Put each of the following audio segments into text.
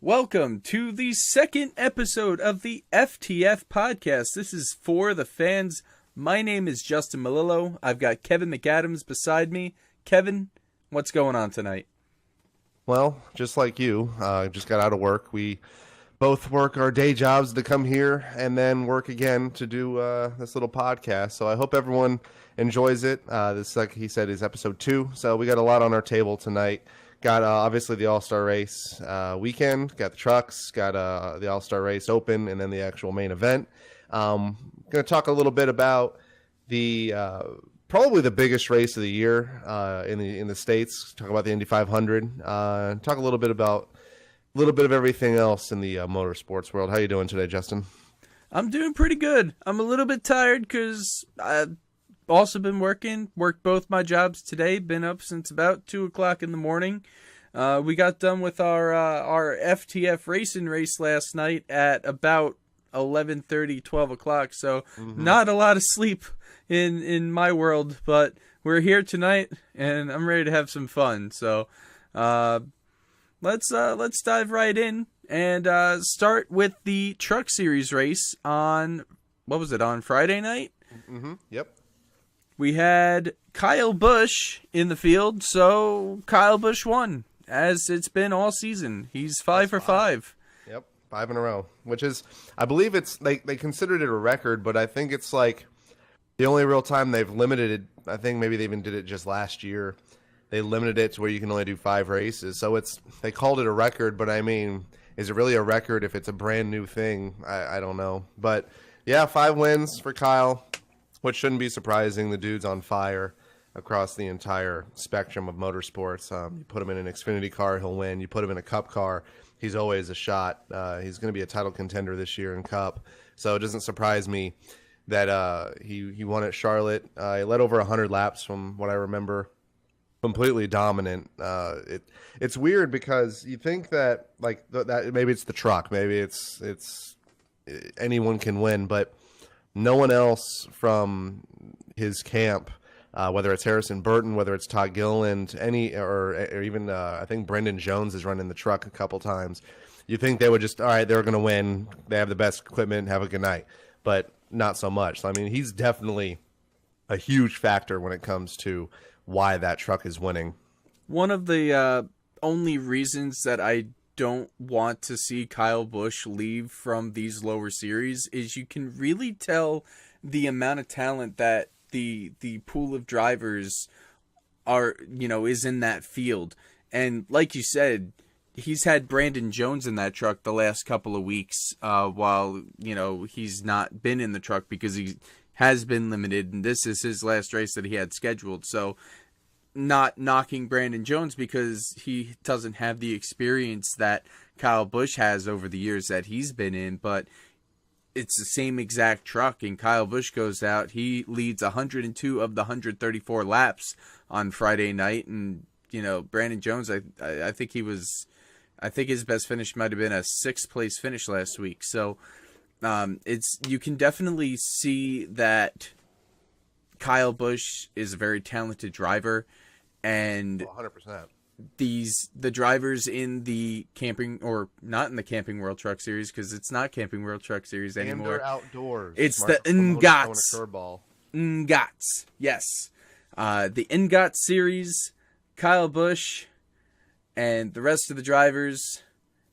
Welcome to the second episode of the FTF podcast. This is for the fans. My name is Justin Melillo. I've got Kevin McAdams beside me. Kevin, what's going on tonight? Well, just like you, just got out of work. We both work our day jobs to come here and then work again to do this little podcast. So I hope everyone enjoys it. This, like he said, is episode 2. So we got a lot on our table tonight. Got obviously the All Star race weekend. Got the trucks. Got the All Star race open, and then the actual main event. Going to talk a little bit about the probably the biggest race of the year in the States. Talk about the Indy 500. Talk a little bit of everything else in the motorsports world. How you doing today, Justin? I'm doing pretty good. I'm a little bit tired because I've also been worked both my jobs today. Been up since about 2 o'clock in the morning. We got done with our FTF racing race last night at about 11:30, 12 o'clock. So not a lot of sleep in my world, but we're here tonight and I'm ready to have some fun. So let's dive right in and start with the Truck Series race on, what was it, on Friday night? Yep. We had Kyle Busch in the field, so Kyle Busch won, as it's been all season. He's 5 for 5. Yep, 5 in a row, which is, I believe it's, they considered it a record, but I think it's like the only real time they've limited it. I think maybe they even did it just last year. They limited it to where you can only do 5 races. So they called it a record, but I mean, is it really a record if it's a brand new thing? I don't know. But yeah, 5 wins for Kyle, which shouldn't be surprising. The dude's on fire across the entire spectrum of motorsports. You put him in an Xfinity car, he'll win. You put him in a Cup car, he's always a shot. He's going to be a title contender this year in Cup. So it doesn't surprise me that he won at Charlotte. He led over 100 laps from what I remember. Completely dominant. It's weird because you think that that maybe it's the truck, maybe it's anyone can win, but no one else from his camp, whether it's Harrison Burton, whether it's Todd Gilliland, or even I think Brendan Jones is running the truck a couple times. You think they would just, all right, they're going to win. They have the best equipment. Have a good night. But not so much. So, I mean, he's definitely a huge factor when it comes to why that truck is winning. One of the only reasons that I don't want to see Kyle Busch leave from these lower series is you can really tell the amount of talent that the pool of drivers is in that field. And like you said, he's had Brandon Jones in that truck the last couple of weeks while he's not been in the truck because he has been limited, and this is his last race that he had scheduled. So not knocking Brandon Jones because he doesn't have the experience that Kyle Busch has over the years that he's been in, but it's the same exact truck, and Kyle Busch goes out. He leads 102 of the 134 laps on Friday night, and Brandon Jones, I think his best finish might have been a 6th place finish last week. So you can definitely see that Kyle Busch is a very talented driver, and 100%. The drivers in the camping, or not in the Camping World Truck Series, because it's not Camping World Truck Series anymore. And they're outdoors. It's the NGOTS. Yes. The NGOTS Series, Kyle Busch, and the rest of the drivers,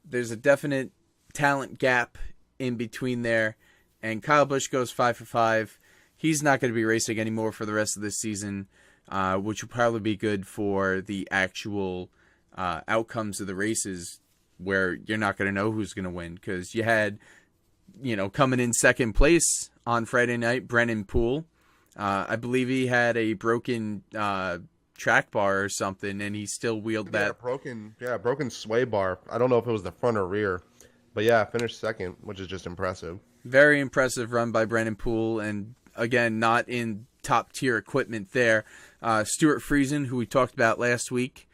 there's a definite talent gap in between there, and Kyle Busch goes 5 for 5. He's not going to be racing anymore for the rest of this season, which will probably be good for the actual outcomes of the races, where you're not going to know who's going to win, because you had, coming in second place on Friday night, Brennan Poole. I believe he had a broken track bar or something, and he still wheeled that. Broken sway bar. I don't know if it was the front or rear, but yeah, finished second, which is just impressive. Very impressive run by Brennan Poole, and again, not in top tier equipment there. Stuart Friesen, who we talked about last week,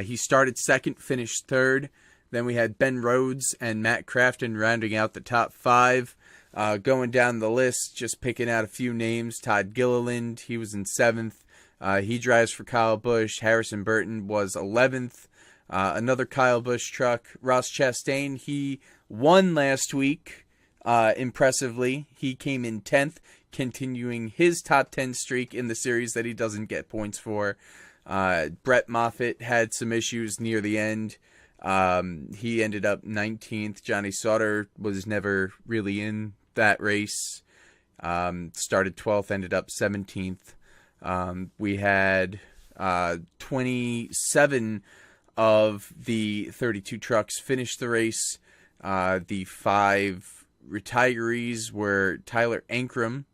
he started second, finished third. Then we had Ben Rhodes and Matt Crafton rounding out the top 5. Going down the list, just picking out a few names. Todd Gilliland, he was in 7th. He drives for Kyle Busch. Harrison Burton was 11th. Another Kyle Busch truck, Ross Chastain, he won last week impressively. He came in 10th, continuing his top 10 streak in the series that he doesn't get points for. Brett Moffitt had some issues near the end. He ended up 19th. Johnny Sauter was never really in that race. Started 12th, ended up 17th. We had 27 of the 32 trucks finish the race. The 5 retirees were Tyler Ankrum,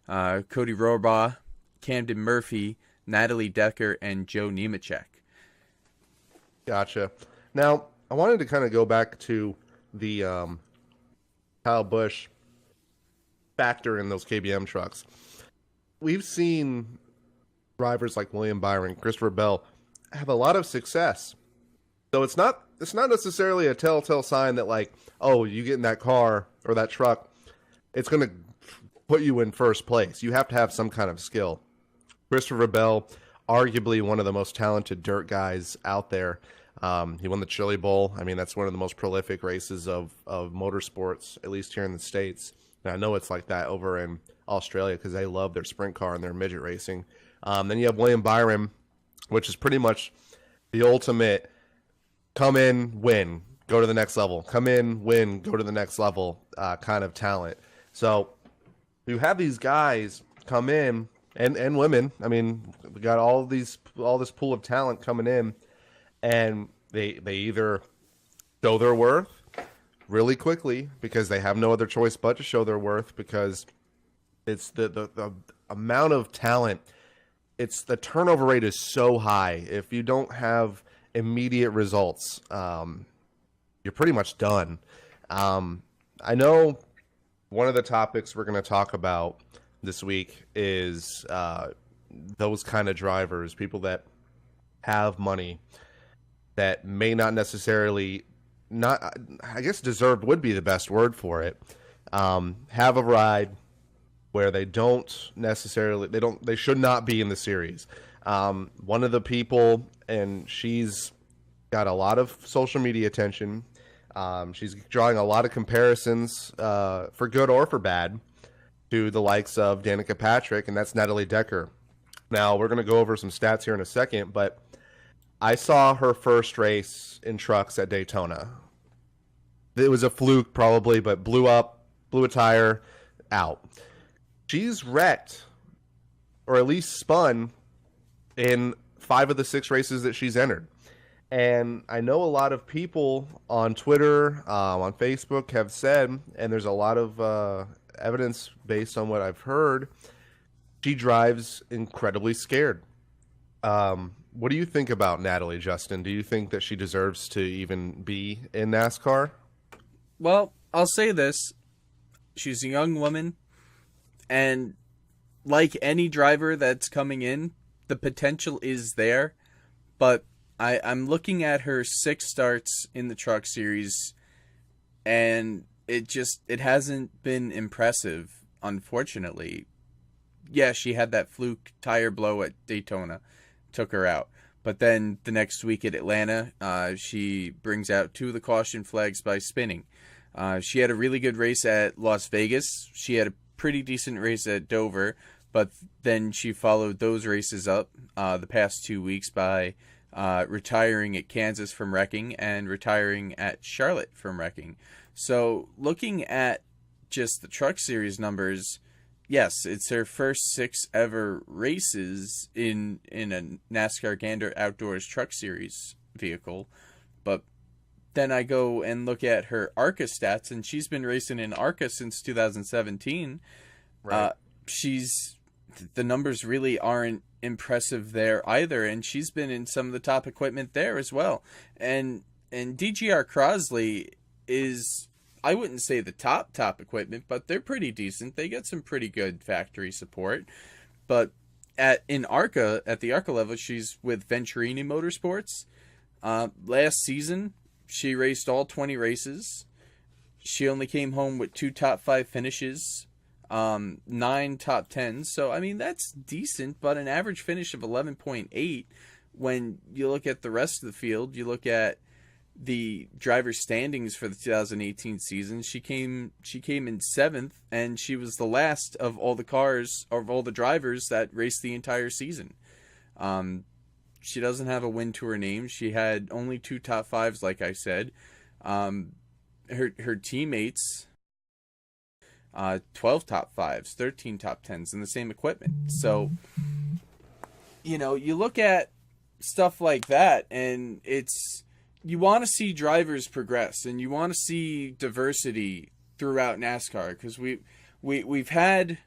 Cody Rohrbaugh, Camden Murphy, Natalie Decker, and Joe Nemechek. Gotcha. Now, I wanted to kind of go back to the Kyle Busch factor in those KBM trucks. We've seen drivers like William Byron, Christopher Bell have a lot of success. So it's not necessarily a telltale sign that, like, oh, you get in that car or that truck, it's going to put you in first place. You have to have some kind of skill. Christopher Bell, arguably one of the most talented dirt guys out there. He won the Chili Bowl. I mean, that's one of the most prolific races of motorsports, at least here in the States. And I know it's like that over in Australia because they love their sprint car and their midget racing. Then you have William Byron, which is pretty much the ultimate come in, win, go to the next level. Come in, win, go to the next level kind of talent. So you have these guys come in, and women. I mean, we got all this pool of talent coming in, and they either show their worth really quickly because they have no other choice but to show their worth because it's the amount of talent. It's the turnover rate is so high. If you don't have immediate results, you're pretty much done. I know one of the topics we're going to talk about this week is those kind of drivers, people that have money that may not necessarily I guess deserved would be the best word for it. Have a ride where they should not be in the series. One of the people, and she's got a lot of social media attention. She's drawing a lot of comparisons, for good or for bad, to the likes of Danica Patrick, and that's Natalie Decker. Now, we're going to go over some stats here in a second, but I saw her first race in trucks at Daytona. It was a fluke probably, but blew a tire, out. She's wrecked, or at least spun, in 5 of the 6 races that she's entered. And I know a lot of people on Twitter, on Facebook have said, and there's a lot of evidence based on what I've heard, she drives incredibly scared. What do you think about Natalie, Justin? Do you think that she deserves to even be in NASCAR? Well, I'll say this. She's a young woman, and like any driver that's coming in, the potential is there, but I'm looking at her 6 starts in the truck series, and it hasn't been impressive, unfortunately. Yeah, she had that fluke tire blow at Daytona, took her out. But then the next week at Atlanta, she brings out 2 of the caution flags by spinning. She had a really good race at Las Vegas. She had a pretty decent race at Dover, but then she followed those races up the past 2 weeks by retiring at Kansas from wrecking and retiring at Charlotte from wrecking. So looking at just the truck series numbers, yes, it's her first 6 ever races in a NASCAR Gander Outdoors Truck Series vehicle. But then I go and look at her ARCA stats, and she's been racing in ARCA since 2017. Right. The numbers really aren't impressive there either, and she's been in some of the top equipment there as well. And DGR Crosley is, I wouldn't say the top equipment, but they're pretty decent. They get some pretty good factory support. But at the ARCA level, she's with Venturini Motorsports. Last season, she raced all 20 races. She only came home with 2 top 5 finishes, 9 top 10s. So, I mean, that's decent, but an average finish of 11.8 when you look at the rest of the field, you look at the driver standings for the 2018 season, she came in 7th, and she was the last of all the drivers that raced the entire season. She doesn't have a win to her name. She had only 2 top 5s, like I said. Her teammates, 12 top 5s, 13 top 10s in the same equipment. So, you look at stuff like that, and you want to see drivers progress, and you want to see diversity throughout NASCAR, because we've had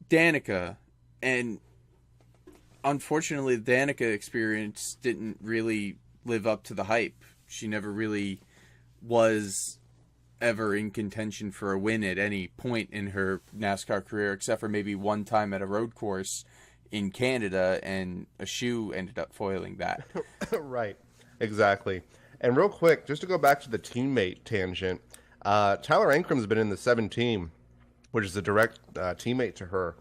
Danica, and unfortunately the Danica experience didn't really live up to the hype. She never really was ever in contention for a win at any point in her NASCAR career, except for maybe one time at a road course in Canada, and a shoe ended up foiling that. Right. Exactly. And real quick, just to go back to the teammate tangent, Tyler Ankram's been in the 7 team, which is a direct teammate to her.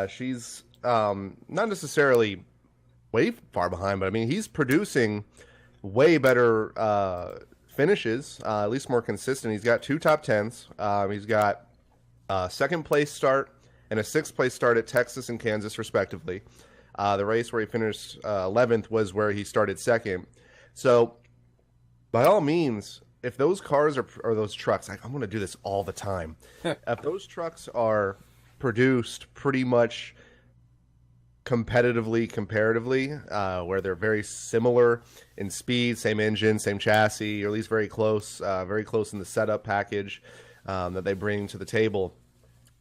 She's not necessarily way far behind, but I mean, he's producing way better finishes, at least more consistent. He's got 2 top 10s. He's got a 2nd place start and a 6th place start at Texas and Kansas, respectively. The race where he finished 11th was where he started 2nd. So, by all means, if those cars or those trucks, I'm going to do this all the time. If those trucks are produced pretty much comparatively, where they're very similar in speed, same engine, same chassis, or at least very close in the setup package that they bring to the table,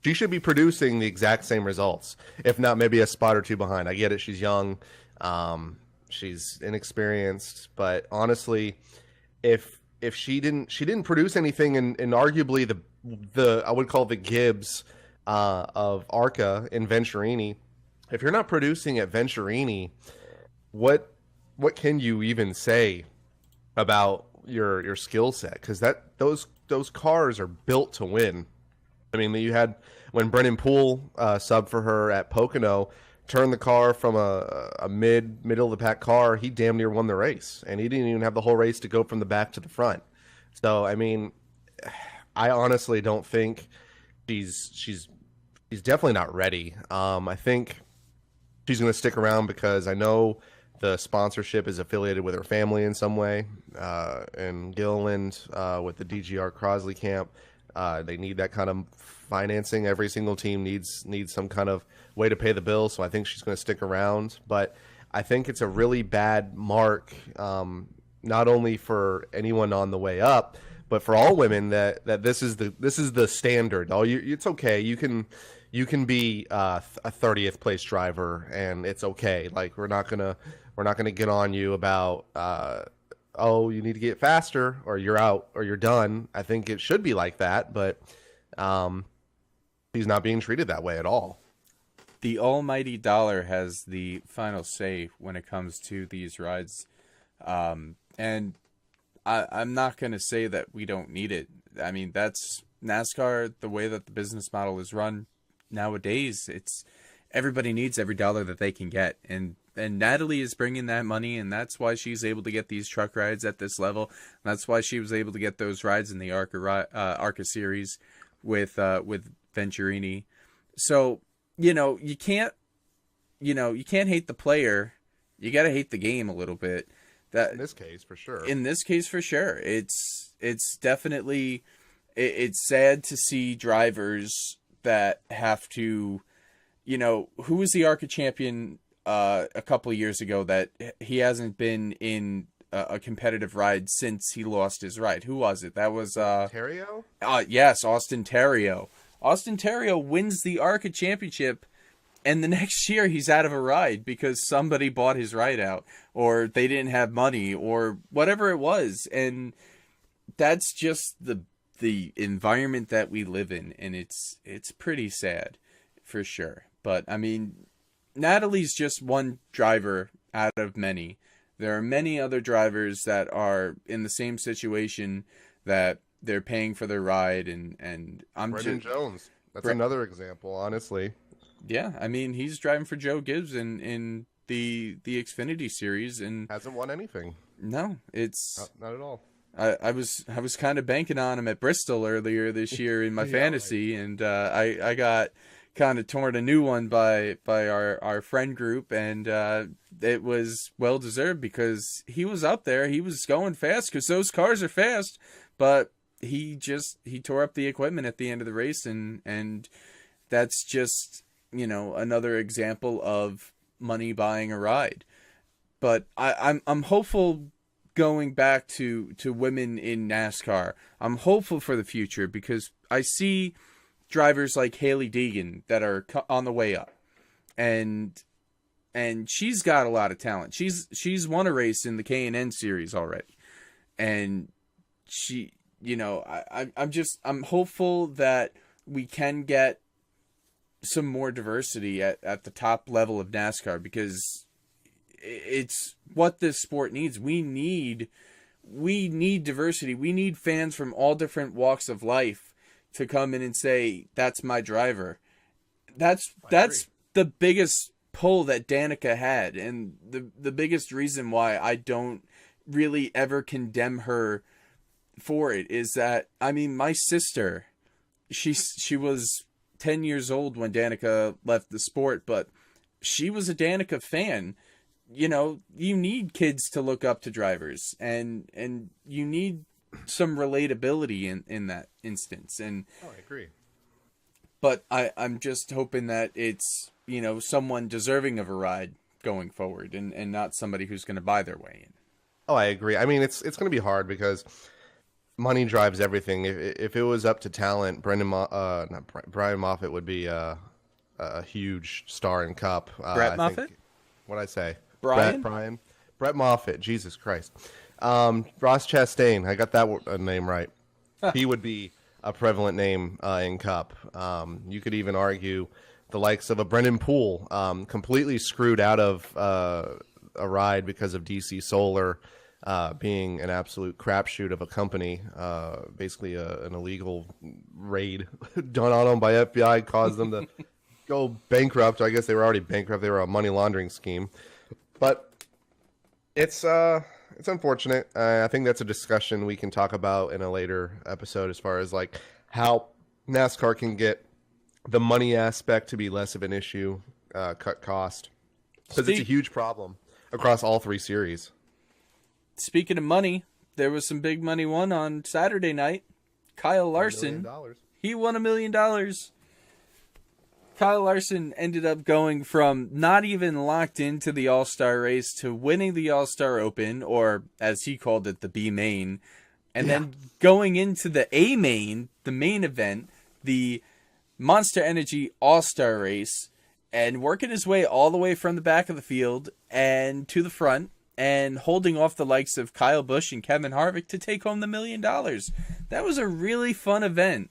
she should be producing the exact same results, if not maybe a spot or 2 behind. I get it, she's young. She's inexperienced, but honestly, if she didn't produce anything in arguably the I would call the Gibbs of ARCA in Venturini, if you're not producing at Venturini, what can you even say about your skill set? Because those cars are built to win. I mean, you had when Brennan Poole subbed for her at Pocono, turned the car from a middle of the pack car, he damn near won the race, and he didn't even have the whole race to go from the back to the front. So I mean, I honestly don't think she's definitely not ready. I think she's going to stick around because I know the sponsorship is affiliated with her family in some way, and Gilliland with the DGR Crosley camp. They need that kind of financing. Every single team needs some kind of way to pay the bill, so I think she's going to stick around. But I think it's a really bad mark, not only for anyone on the way up, but for all women that this is the standard. It's okay. You can be a 30th place driver, and it's okay. Like we're not gonna get on you about you need to get faster, or you're out, or you're done. I think it should be like that, but he's not being treated that way at all. The almighty dollar has the final say when it comes to these rides. And I'm not going to say that we don't need it. I mean, that's NASCAR, the way that the business model is run nowadays. It's everybody needs every dollar that they can get. And Natalie is bringing that money, and that's why she's able to get these truck rides at this level. That's why she was able to get those rides in the ARCA series with Venturini. So, you can't hate the player. You got to hate the game a little bit. That in this case, for sure. It's definitely it's sad to see drivers that have to, who was the ARCA champion a couple of years ago that he hasn't been in a competitive ride since he lost his ride. Who was it? That was Terrio? Yes, Austin Terrio. Austin Terrio wins the ARCA championship, and the next year he's out of a ride because somebody bought his ride out, or they didn't have money, or whatever it was. And that's just the environment that we live in, and it's pretty sad for sure. But I mean, Natalie's just one driver out of many. There are many other drivers that are in the same situation, that they're paying for their ride, and I'm Brendan Jones. That's another example, honestly. Yeah, I mean, he's driving for Joe Gibbs in the Xfinity series, and Hasn't won anything. no, it's Not at all. I was kind of banking on him at Bristol earlier this year in my Yeah, fantasy, and I got kind of torn a new one by our friend group, and it was well deserved because he was up there, he was going fast because those cars are fast, but he tore up the equipment at the end of the race, and that's just, you know, another example of money buying a ride. But I'm hopeful going back to women in NASCAR. I'm hopeful for the future because I see drivers like Haley Deegan that are on the way up, and she's got a lot of talent. She's won a race in the K&N series already, and she, you know, I'm hopeful that we can get some more diversity at the top level of NASCAR because it's what this sport needs. We need diversity. We need fans from all different walks of life to come in and say, that's my driver. That's the biggest pull that Danica had, and the biggest reason why I don't really ever condemn her for it is that, I mean, my sister, she was 10 years old when Danica left the sport, but she was a Danica fan. You know, you need kids to look up to drivers, and you need some relatability in that instance. And I agree. But I'm just hoping that it's, you know, someone deserving of a ride going forward, and not somebody who's going to buy their way in. Oh, I agree. I mean, it's going to be hard because money drives everything. If it was up to talent, Brian Moffitt would be a huge star in Cup. Brett Moffitt? What'd I say? Brian? Brett Moffitt. Jesus Christ. Ross Chastain. I got that name right. He would be a prevalent name in Cup. You could even argue the likes of a Brendan Poole, completely screwed out of a ride because of DC Solar being an absolute crapshoot of a company, basically an illegal raid done on them by FBI, caused them to go bankrupt. I guess they were already bankrupt. They were a money laundering scheme. But it's unfortunate. I think that's a discussion we can talk about in a later episode as far as like how NASCAR can get the money aspect to be less of an issue, cut cost, because it's a huge problem across all three series. Speaking of money, there was some big money won on Saturday night. Kyle Larson, he won $1 million. Kyle Larson ended up going from not even locked into the All Star race to winning the All Star Open, or as he called it, the B main, and then going into the A main, the main event, the Monster Energy All Star race, and working his way all the way from the back of the field and to the front, and holding off the likes of Kyle Busch and Kevin Harvick to take home the $1 million. That was a really fun event.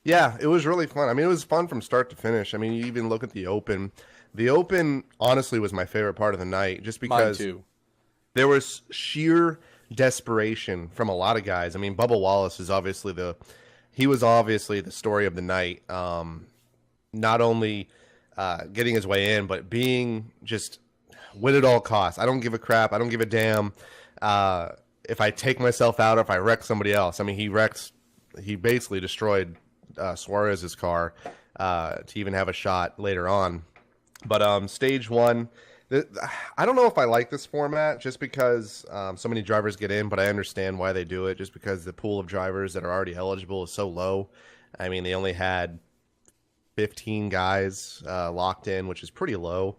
Yeah, it was really fun. I mean, it was fun from start to finish. I mean, you even look at the Open. The Open, honestly, was my favorite part of the night, just because there was sheer desperation from a lot of guys. I mean, Bubba Wallace is obviously the story of the night. Not only getting his way in, but being just win at all costs. I don't give a crap. I don't give a damn if I take myself out or if I wreck somebody else. I mean, he basically destroyed Suarez's car to even have a shot later on. But stage one, I don't know if I like this format just because so many drivers get in, but I understand why they do it, just because the pool of drivers that are already eligible is so low. I mean, they only had 15 guys locked in, which is pretty low.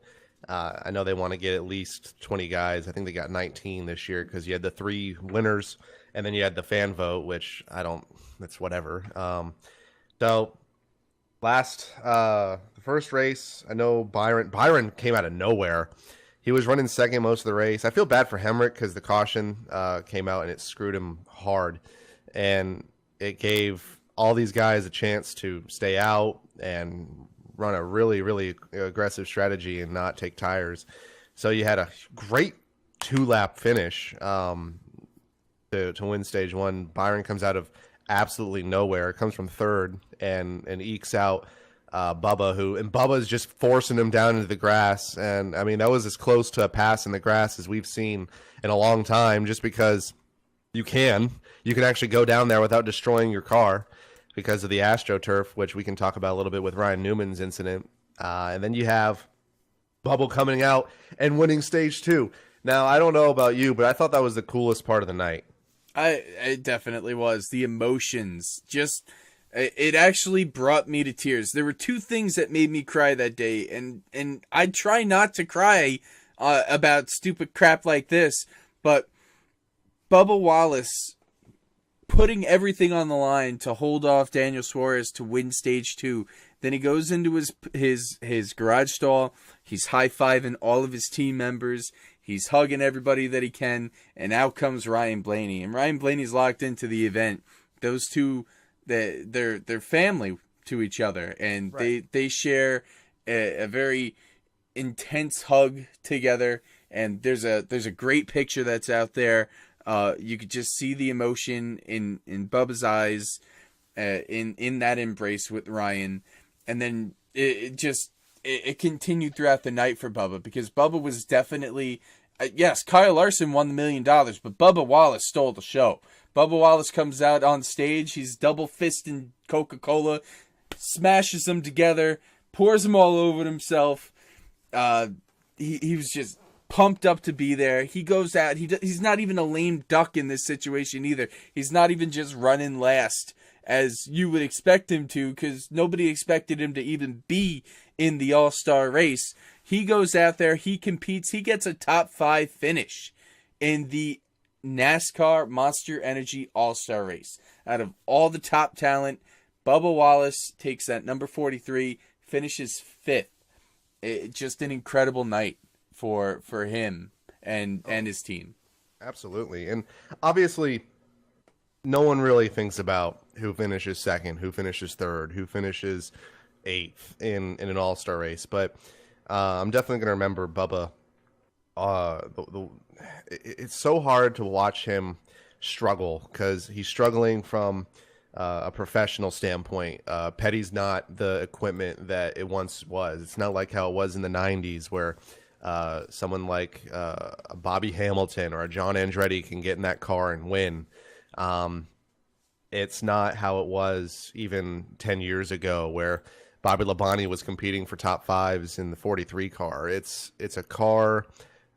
I know they want to get at least 20 guys. I think they got 19 this year because you had the 3 winners and then you had the fan vote, which that's whatever. So the first race, I know Byron came out of nowhere. He was running second most of the race. I feel bad for Hemrick because the caution came out and it screwed him hard. And it gave all these guys a chance to stay out and run a really, really aggressive strategy and not take tires. So you had a great 2-lap finish to win stage one. Byron comes out of absolutely nowhere, comes from third and ekes out Bubba, and Bubba's just forcing him down into the grass. And I mean, that was as close to a pass in the grass as we've seen in a long time, just because you can actually go down there without destroying your car because of the AstroTurf, which we can talk about a little bit with Ryan Newman's incident. And then you have Bubba coming out and winning stage 2. Now, I don't know about you, but I thought that was the coolest part of the night. It definitely was. The emotions, just, it actually brought me to tears. There were 2 things that made me cry that day, and I try not to cry about stupid crap like this, but Bubba Wallace putting everything on the line to hold off Daniel Suarez to win stage 2. Then he goes into his garage stall. He's high-fiving all of his team members. He's hugging everybody that he can, and out comes Ryan Blaney. And Ryan Blaney's locked into the event. Those two, they're family to each other, and right. they share a very intense hug together. And there's a great picture that's out there. You could just see the emotion in Bubba's eyes, in that embrace with Ryan, and then it continued throughout the night for Bubba, because Bubba was definitely, yes, Kyle Larson won the $1 million, but Bubba Wallace stole the show. Bubba Wallace comes out on stage, he's double fisting Coca-Cola, smashes them together, pours them all over himself. He was just pumped up to be there. He goes out, he's not even a lame duck in this situation either. He's not even just running last as you would expect him to, because nobody expected him to even be in the All Star race. He goes out there, he competes, he gets a top 5 finish in the NASCAR Monster Energy All Star race. Out of all the top talent, Bubba Wallace takes that number 43, finishes 5th. Just an incredible night for him and his team. Absolutely. And obviously, no one really thinks about who finishes 2nd, who finishes 3rd, who finishes 8th in an all-star race. But I'm definitely going to remember Bubba. It's so hard to watch him struggle, because he's struggling from a professional standpoint. Petty's not the equipment that it once was. It's not like how it was in the 90s, where someone like a Bobby Hamilton or a John Andretti can get in that car and win. It's not how it was even 10 years ago, where Bobby Labonte was competing for top 5s in the 43 car. It's a car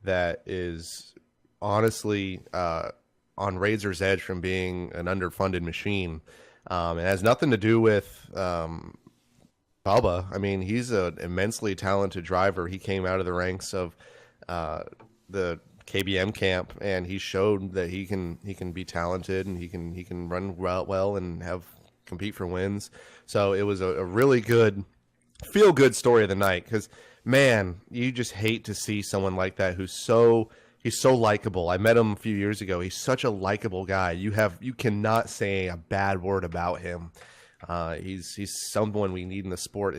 that is honestly on razor's edge from being an underfunded machine. It has nothing to do with Bubba. I mean, he's an immensely talented driver. He came out of the ranks of the KBM camp, and he showed that he can be talented, and he can run well and compete for wins. So it was a really good, feel good story of the night, because man, you just hate to see someone like that he's so likable. I met him a few years ago. He's such a likable guy. You cannot say a bad word about him. He's someone we need in the sport,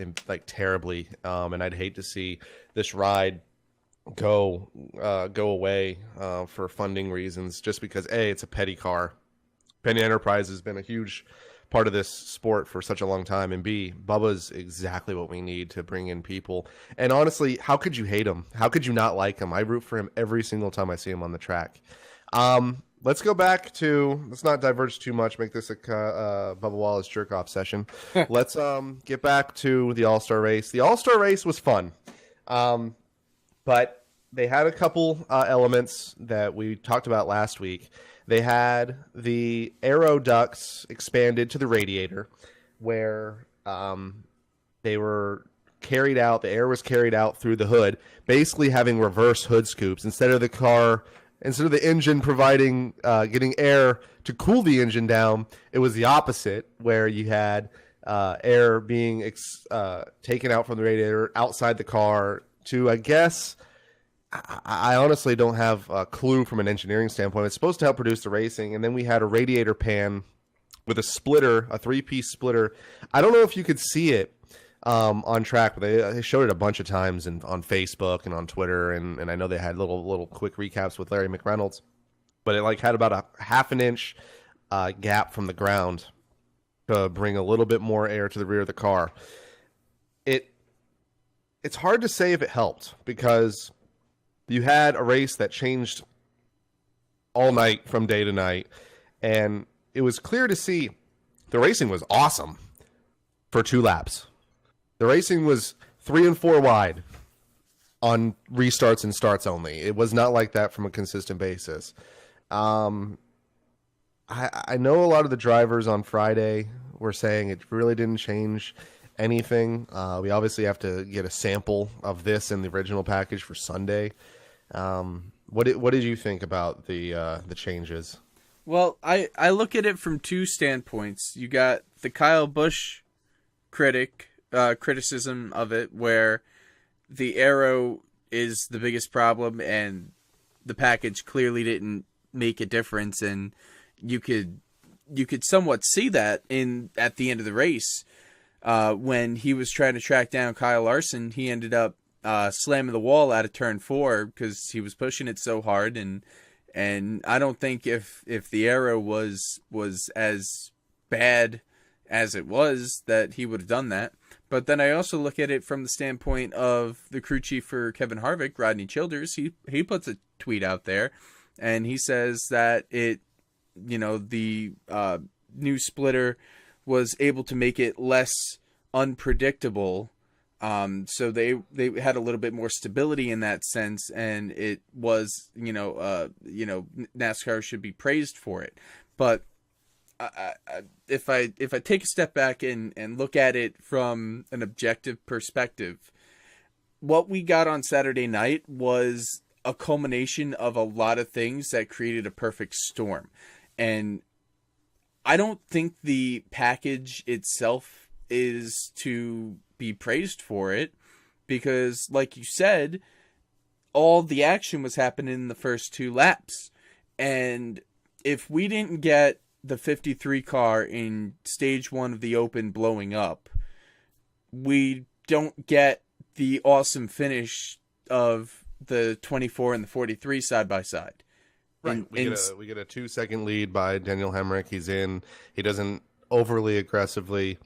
terribly. And I'd hate to see this ride go away for funding reasons, just because it's a Petty car. Penny Enterprise has been a huge part of this sport for such a long time, and B, Bubba's exactly what we need to bring in people. And honestly, how could you hate him? How could you not like him? I root for him every single time I see him on the track. Let's go back to, let's not diverge too much, make this a Bubba Wallace jerk-off session. Let's get back to the All-Star race. The All-Star race was fun, but they had a couple elements that we talked about last week. They had the aero ducts expanded to the radiator, where they were carried out, the air was carried out through the hood, basically having reverse hood scoops. Instead of the engine providing, getting air to cool the engine down, it was the opposite, where you had air being taken out from the radiator outside the car to, I guess, I honestly don't have a clue from an engineering standpoint. It's supposed to help produce the racing. And then we had a radiator pan with a splitter, a 3-piece splitter. I don't know if you could see it on track, but they showed it a bunch of times on Facebook and on Twitter. And I know they had little quick recaps with Larry McReynolds. But it had about a half an inch gap from the ground to bring a little bit more air to the rear of the car. it it's hard to say if it helped because you had a race that changed all night from day to night, and it was clear to see the racing was awesome for 2 laps. The racing was 3 and 4 wide on restarts and starts only. It was not like that from a consistent basis. I know a lot of the drivers on Friday were saying it really didn't change anything. We obviously have to get a sample of this in the original package for Sunday. What did you think about the changes? Well, I look at it from 2 standpoints. You got the Kyle Busch criticism of it, where the aero is the biggest problem, and the package clearly didn't make a difference, and you could somewhat see that at the end of the race. When he was trying to track down Kyle Larson, he ended up slamming the wall out of turn 4 because he was pushing it so hard, and I don't think if the aero was as bad as it was that he would have done that. But then I also look at it from the standpoint of the crew chief for Kevin Harvick, Rodney Childers. He puts a tweet out there, and he says that the new splitter was able to make it less unpredictable. So they had a little bit more stability in that sense, and it was, NASCAR should be praised for it. But if I take a step back and look at it from an objective perspective, what we got on Saturday night was a culmination of a lot of things that created a perfect storm. And I don't think the package itself is to be praised for it, because like you said, all the action was happening in the first 2 laps. And if we didn't get the 53 car in stage 1 of the Open blowing up, we don't get the awesome finish of the 24 and the 43 side by side. Right. We get a 2-second lead by Daniel Hemrick. He doesn't overly aggressively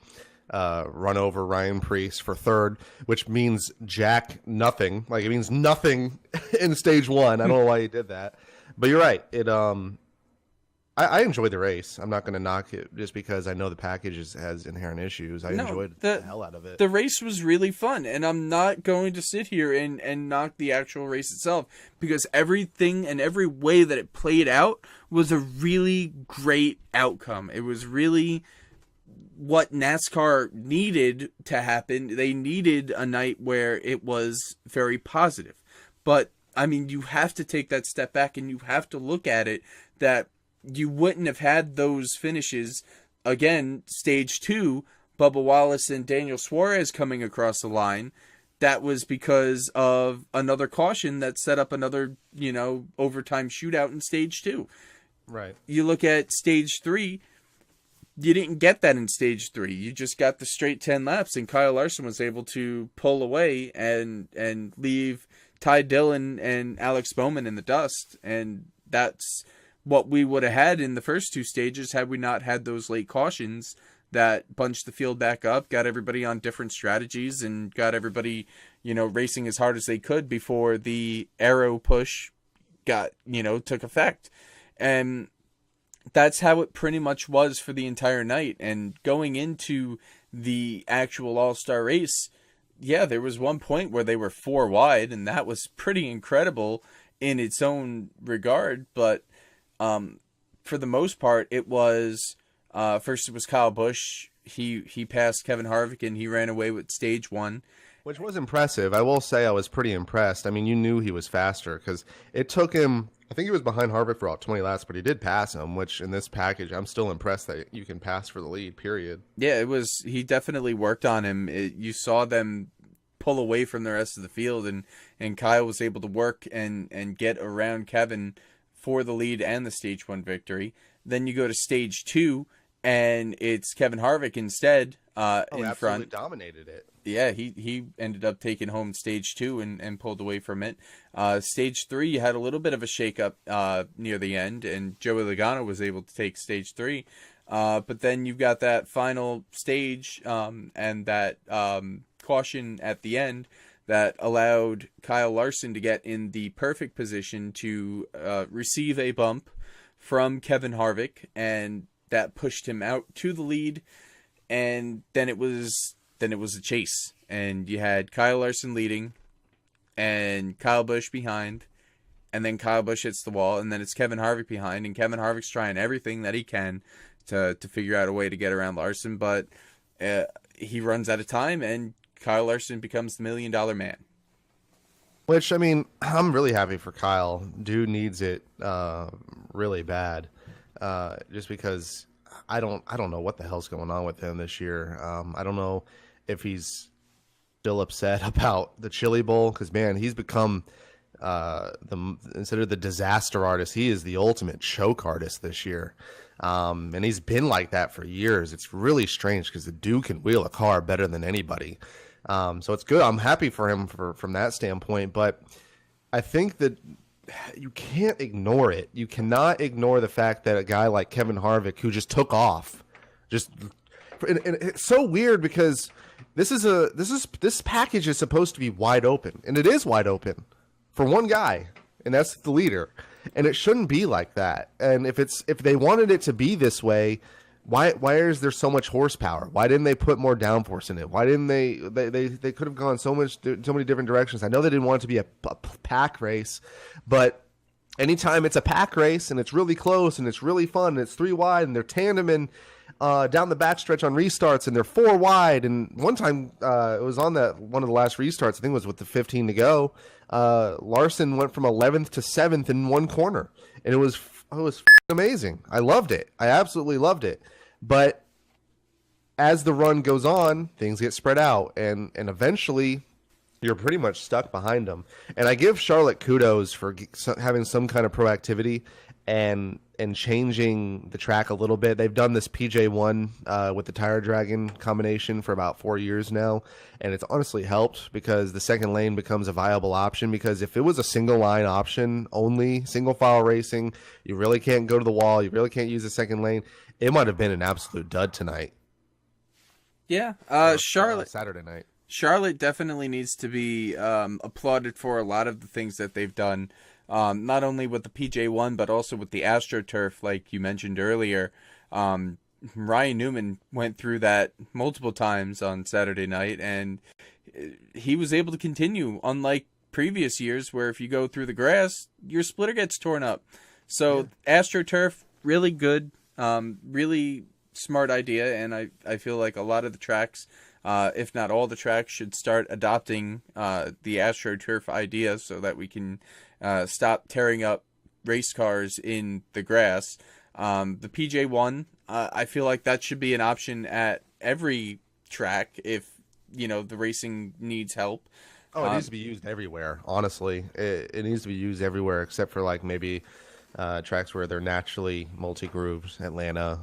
run over Ryan Preece for 3rd, which means jack nothing. Like, it means nothing in stage 1. I don't know why he did that, but you're right. I enjoyed the race. I'm not going to knock it just because I know the package has inherent issues. I enjoyed the hell out of it. The race was really fun, and I'm not going to sit here and knock the actual race itself, because everything and every way that it played out was a really great outcome. It was really what NASCAR needed to happen. They needed a night where it was very positive. But, I mean, you have to take that step back, and you have to look at it that you wouldn't have had those finishes. Again, stage 2, Bubba Wallace and Daniel Suarez coming across the line. That was because of another caution that set up another, overtime shootout in stage 2. Right. You look at stage 3, you didn't get that in stage 3. You just got the straight 10 laps, and Kyle Larson was able to pull away and leave Ty Dillon and Alex Bowman in the dust. And that's what we would have had in the first 2 stages had we not had those late cautions that bunched the field back up, got everybody on different strategies, and got everybody, racing as hard as they could before the aero push took effect. And that's how it pretty much was for the entire night. And going into the actual All-Star race, yeah, there was one point where they were 4 wide, and that was pretty incredible in its own regard. But for the most part, it was first it was Kyle Busch. He passed Kevin Harvick, and he ran away with stage 1, which was impressive. I will say I was pretty impressed. I mean, you knew he was faster because it took him. I think he was behind Harvick for about 20 laps, but he did pass him. Which in this package, I'm still impressed that you can pass for the lead. Period. Yeah, it was. He definitely worked on him. You saw them pull away from the rest of the field, and Kyle was able to work and get around Kevin for the lead and the stage 1 victory. Then you go to stage 2, and it's Kevin Harvick instead in front. Dominated it. Yeah, he ended up taking home stage 2 and pulled away from it. Stage 3, you had a little bit of a shakeup near the end, and Joey Logano was able to take stage 3. But then you've got that final stage and that caution at the end that allowed Kyle Larson to get in the perfect position to receive a bump from Kevin Harvick, and that pushed him out to the lead. And then it was a chase, and you had Kyle Larson leading and Kyle Busch behind, and then Kyle Busch hits the wall, and then it's Kevin Harvick behind, and Kevin Harvick's trying everything that he can to figure out a way to get around Larson, but he runs out of time, and Kyle Larson becomes the $1 million man. Which, I mean, I'm really happy for Kyle. Dude needs it really bad, just because I don't know what the hell's going on with him this year. I don't know if he's still upset about the Chili Bowl, because, man, he's become instead of the disaster artist, he is the ultimate choke artist this year. And he's been like that for years. It's really strange because the dude can wheel a car better than anybody. So it's good. I'm happy for him from that standpoint, but I think that you can't ignore it. You cannot ignore the fact that a guy like Kevin Harvick, who just took off, and it's so weird because this package is supposed to be wide open, and it is wide open for one guy, and that's the leader. And it shouldn't be like that. And if they wanted it to be this way, why is there so much horsepower? Why didn't they put more downforce in it? Why didn't they could have gone so many different directions? I know they didn't want it to be a pack race, but anytime it's a pack race and it's really close and it's really fun and it's 3 wide and they're tandeming down the backstretch on restarts and they're 4 wide. And one time it was on one of the last restarts, I think it was with the 15 to go. Larson went from 11th to 7th in one corner, and it was amazing. I loved it. I absolutely loved it. But as the run goes on, things get spread out, and eventually you're pretty much stuck behind them. And I give Charlotte kudos for having some kind of proactivity and changing the track a little bit. They've done this PJ1 with the Tire Dragon combination for about 4 years now, and it's honestly helped because the second lane becomes a viable option. Because if it was a single line option only, single file racing, you really can't go to the wall, you really can't use the second lane, it might have been an absolute dud tonight. Yeah, Charlotte Saturday night. Charlotte definitely needs to be applauded for a lot of the things that they've done. Not only with the PJ1, but also with the AstroTurf, like you mentioned earlier. Ryan Newman went through that multiple times on Saturday night, and he was able to continue, unlike previous years where if you go through the grass, your splitter gets torn up. So AstroTurf, really good, really smart idea, and I feel like a lot of the tracks, if not all the tracks, should start adopting the AstroTurf idea so that we can stop tearing up race cars in the grass. The PJ1, I feel like that should be an option at every track if, the racing needs help. Oh, it needs to be used everywhere, honestly. It needs to be used everywhere except for like maybe tracks where they're naturally multi-grooves, Atlanta,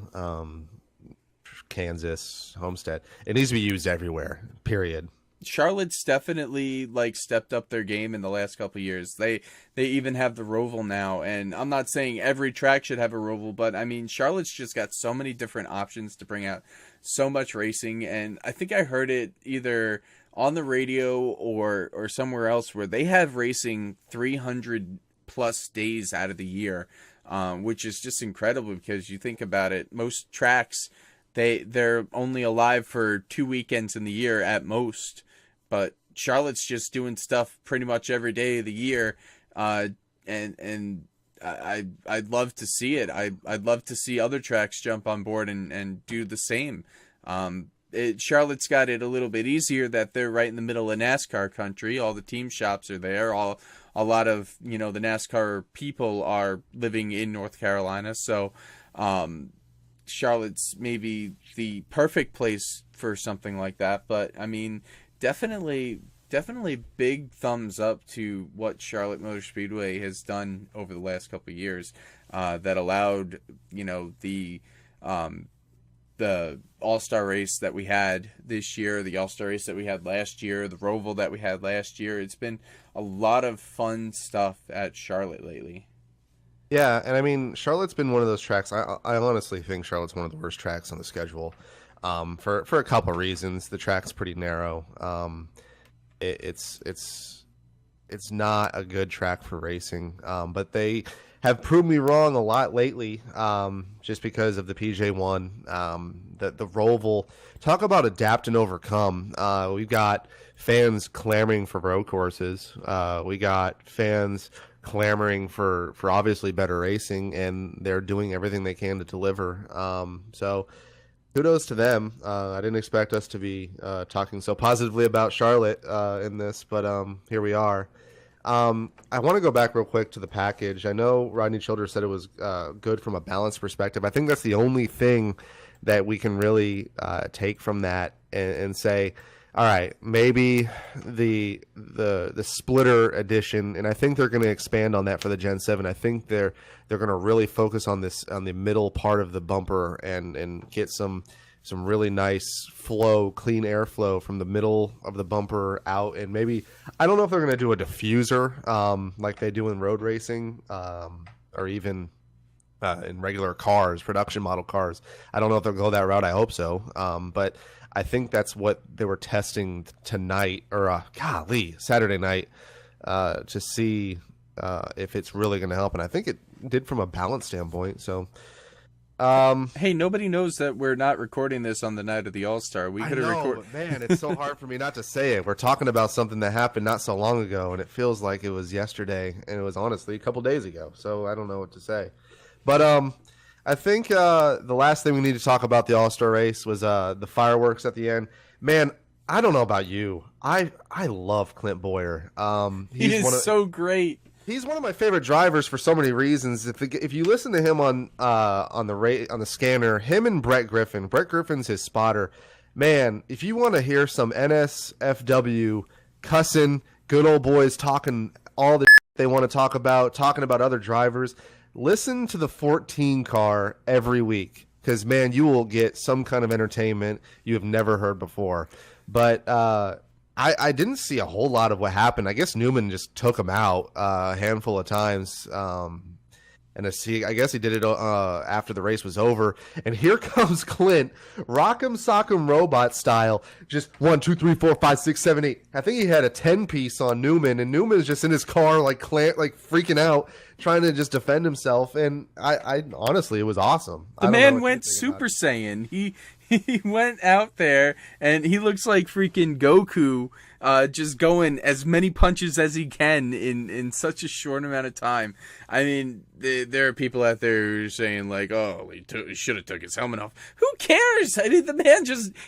Kansas, Homestead. It needs to be used everywhere, period. Charlotte's definitely stepped up their game in the last couple of years. They even have the Roval now, and I'm not saying every track should have a Roval, but I mean Charlotte's just got so many different options to bring out so much racing. And I think I heard it either on the radio or somewhere else where they have racing 300 plus days out of the year, which is just incredible because you think about it, most tracks they're only alive for 2 weekends in the year at most. But Charlotte's just doing stuff pretty much every day of the year, and I'd love to see it. I'd love to see other tracks jump on board and do the same. Charlotte's got it a little bit easier that they're right in the middle of NASCAR country. All the team shops are there. A lot of the NASCAR people are living in North Carolina, so Charlotte's maybe the perfect place for something like that. But I mean, definitely big thumbs up to what Charlotte Motor Speedway has done over the last couple of years, that allowed the All Star race that we had this year, the All Star race that we had last year, the Roval that we had last year. It's been a lot of fun stuff at Charlotte lately. Yeah, and I mean, Charlotte's been one of those tracks. I honestly think Charlotte's one of the worst tracks on the schedule. for a couple of reasons. The track's pretty narrow. It's not a good track for racing, but they have proved me wrong a lot lately, just because of the PJ1, the Roval. Talk about adapt and overcome. We've got fans clamoring for road courses. We got fans clamoring for obviously better racing, and they're doing everything they can to deliver. So kudos to them. I didn't expect us to be talking so positively about Charlotte in this, but here we are. I want to go back real quick to the package. I know Rodney Childers said it was good from a balance perspective. I think that's the only thing that we can really take from that and say, all right, maybe the splitter edition, and I think they're going to expand on that for the Gen 7. I think they're going to really focus on the middle part of the bumper and get some really nice flow, clean airflow from the middle of the bumper out. And maybe, I don't know if they're going to do a diffuser like they do in road racing, or even in regular cars, production model cars. I don't know if they'll go that route. I hope so. But I think that's what they were testing tonight, or Saturday night, to see if it's really going to help. And I think it did from a balance standpoint. So, hey, nobody knows that we're not recording this on the night of the All Star. We could have recorded. Man, it's so hard for me not to say it. We're talking about something that happened not so long ago, and it feels like it was yesterday, and it was honestly a couple days ago. So I don't know what to say. But I think the last thing we need to talk about the All-Star race was the fireworks at the end. Man, I don't know about you. I love Clint Bowyer. He is so great. He's one of my favorite drivers for so many reasons. If you listen to him on the scanner, him and Brett Griffin's his spotter. Man, if you want to hear some NSFW cussing, good old boys talking all the they want to talking about other drivers, listen to the 14 car every week, because, man, you will get some kind of entertainment you have never heard before. But I didn't see a whole lot of what happened. I guess Newman just took him out a handful of times. And I guess he did it after the race was over. And here comes Clint, Rock'em Sock'em Robot style, just 1, 2, 3, 4, 5, 6, 7, 8. I think he had a 10-piece on Newman, and Newman's just in his car like freaking out, trying to just defend himself. And I honestly, it was awesome. The man went Super Saiyan. He went out there, and he looks like freaking Goku, just going as many punches as he can in such a short amount of time. I mean, there are people out there who are saying, like, oh, he should have took his helmet off. Who cares? I mean, the man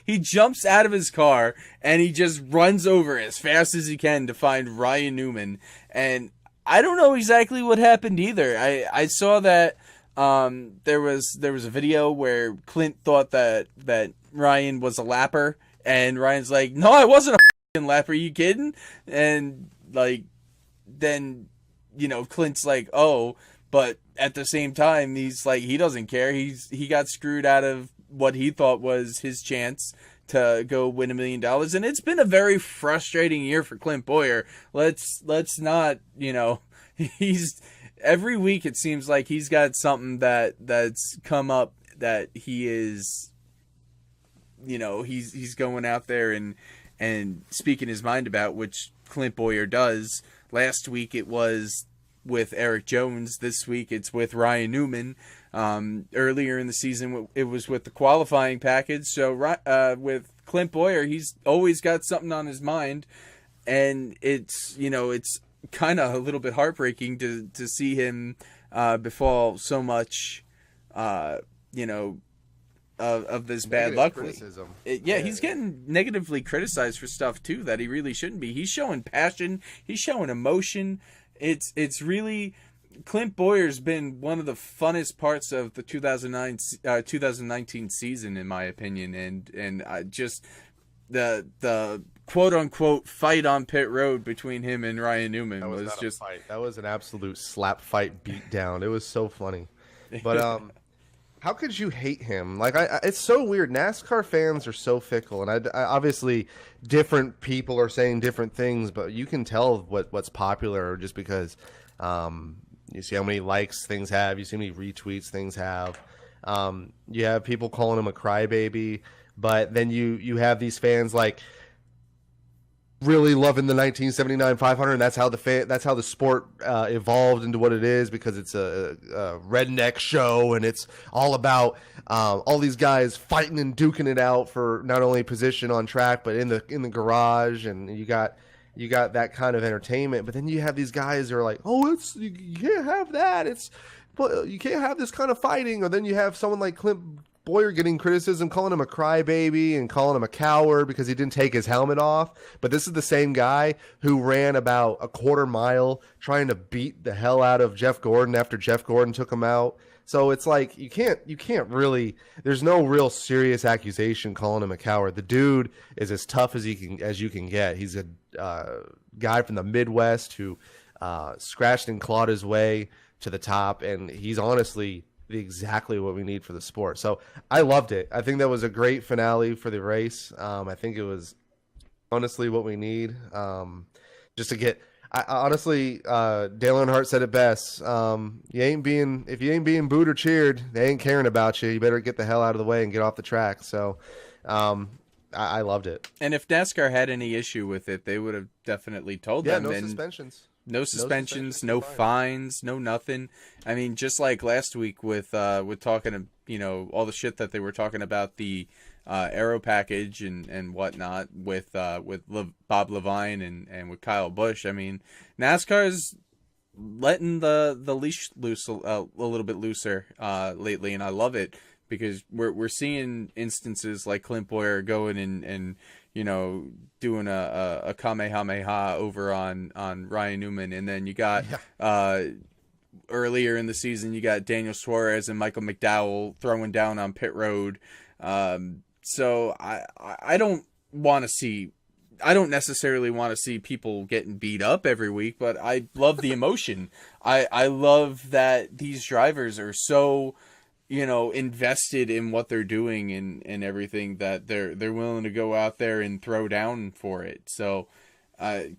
he jumps out of his car, and he just runs over as fast as he can to find Ryan Newman. And I don't know exactly what happened either. I saw that there was a video where Clint thought that Ryan was a lapper, and Ryan's like, no, I wasn't a f***ing lapper, are you kidding? And like, then, you know, Clint's like, oh, but at the same time, he's like, he doesn't care. He got screwed out of what he thought was his chance to go win $1 million. And it's been a very frustrating year for Clint Bowyer. Let's not, you know, every week it seems like he's got something that's come up that he is, you know, he's going out there and speaking his mind about, which Clint Bowyer does. Last week it was with Eric Jones. This week it's with Ryan Newman. Earlier in the season it was with the qualifying package. So with Clint Bowyer, he's always got something on his mind, and it's, you know, it's kind of a little bit heartbreaking to see him befall so much, you know, of this bad luck. He's getting negatively criticized for stuff too that he really shouldn't be. He's showing passion, he's showing emotion. It's really, Clint Bowyer's been one of the funnest parts of the 2019 season, in my opinion, and I just the quote unquote fight on pit road between him and Ryan Newman was just a fight. That was an absolute slap fight beat down. It was so funny. But how could you hate him? Like, it's so weird. NASCAR fans are so fickle, and I obviously different people are saying different things, but you can tell what's popular just because you see how many likes things have, you see how many retweets things have. You have people calling him a crybaby, But then you have these fans like really loving the 1979 500, and that's how the sport evolved into what it is, because it's a redneck show, and it's all about all these guys fighting and duking it out for not only position on track but in the garage, and you got that kind of entertainment. But then you have these guys who are like, oh, you can't have that, you can't have this kind of fighting. Or then you have someone like Clint Bowyer getting criticism, calling him a crybaby and calling him a coward because he didn't take his helmet off. But this is the same guy who ran about a quarter mile trying to beat the hell out of Jeff Gordon after Jeff Gordon took him out. So it's like you can't really, there's no real serious accusation calling him a coward. The dude is as tough as you can get. He's a guy from the Midwest who scratched and clawed his way to the top, and he's honestly exactly what we need for the sport. So I loved it. I think that was a great finale for the race. I think it was honestly what we need, just to get. Honestly, Dale Earnhardt said it best. If you ain't being booed or cheered, they ain't caring about you. You better get the hell out of the way and get off the track. So I loved it. And if NASCAR had any issue with it, they would have definitely told them. No suspensions. No suspensions, no fines, no nothing. I mean, just like last week with talking, all the shit that they were talking about the aero package and whatnot with Bob Levine and with Kyle Busch. I mean, NASCAR's letting the leash loose a little bit looser lately, and I love it, because we're seeing instances like Clint Bowyer going and doing a Kamehameha over on Ryan Newman. And then you got earlier in the season, you got Daniel Suarez and Michael McDowell throwing down on pit road. So I don't necessarily want to see people getting beat up every week, but I love the emotion. I love that these drivers are so invested in what they're doing and everything, that they're willing to go out there and throw down for it. So,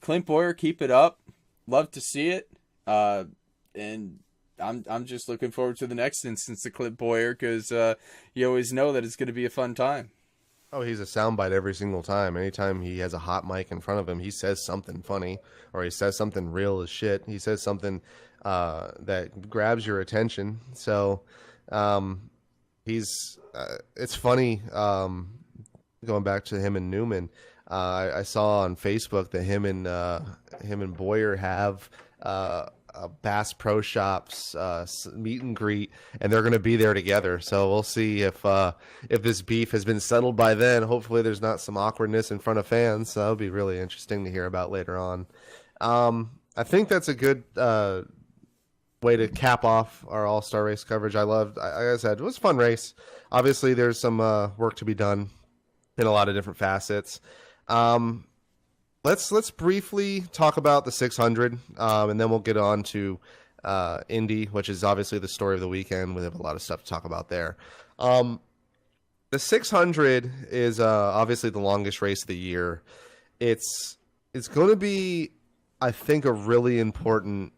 Clint Bowyer, keep it up. Love to see it. And I'm just looking forward to the next instance of Clint Bowyer, because you always know that it's going to be a fun time. Oh, he's a soundbite every single time. Anytime he has a hot mic in front of him, he says something funny, or he says something real as shit. He says something that grabs your attention. So it's funny, going back to him and Newman. I saw on Facebook that him and Bowyer have a Bass Pro Shops meet and greet, and they're going to be there together. So we'll see if this beef has been settled by then. Hopefully there's not some awkwardness in front of fans. So that'll be really interesting to hear about later on. I think that's a good way to cap off our All-Star race coverage. Like I said, it was a fun race. Obviously there's some work to be done in a lot of different facets. Let's briefly talk about the 600, and then we'll get on to Indy, which is obviously the story of the weekend. We have a lot of stuff to talk about there. The 600 is obviously the longest race of the year. It's going to be, I think, a really important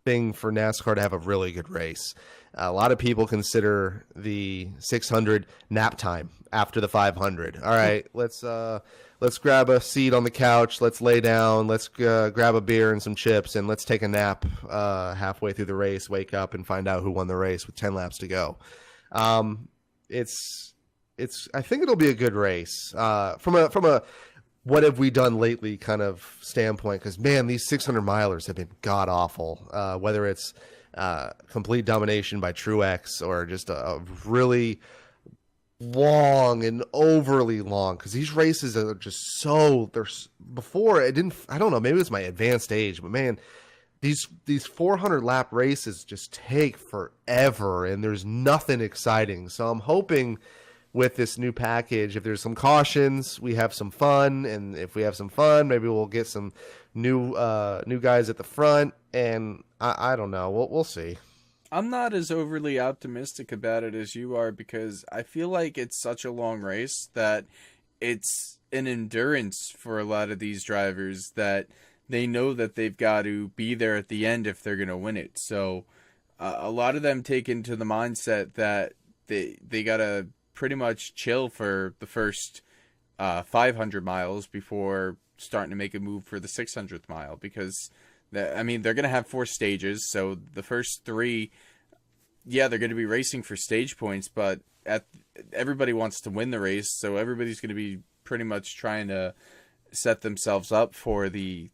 thing for NASCAR to have a really good race. A lot of people consider the 600 nap time after the 500. All right, let's grab a seat on the couch. Let's lay down. Let's grab a beer and some chips, and let's take a nap halfway through the race. Wake up and find out who won the race with 10 laps to go. I think it'll be a good race from a what have we done lately kind of standpoint, because man, these 600 milers have been god awful. Whether it's complete domination by Truex or just a really long and overly long, because these races are just before it didn't, I don't know, maybe it's my advanced age, but man, these 400 lap races just take forever and there's nothing exciting. So I'm hoping with this new package, if there's some cautions, we have some fun, and if we have some fun, maybe we'll get some new guys at the front, and I don't know, we'll see. I'm not as overly optimistic about it as you are, because I feel like it's such a long race that it's an endurance for a lot of these drivers, that they know that they've got to be there at the end if they're going to win it. So a lot of them take into the mindset that they got to pretty much chill for the first 500 miles before starting to make a move for the 600th mile, because they're going to have 4 stages. So the first 3, yeah, they're going to be racing for stage points, but everybody wants to win the race. So everybody's going to be pretty much trying to set themselves up for the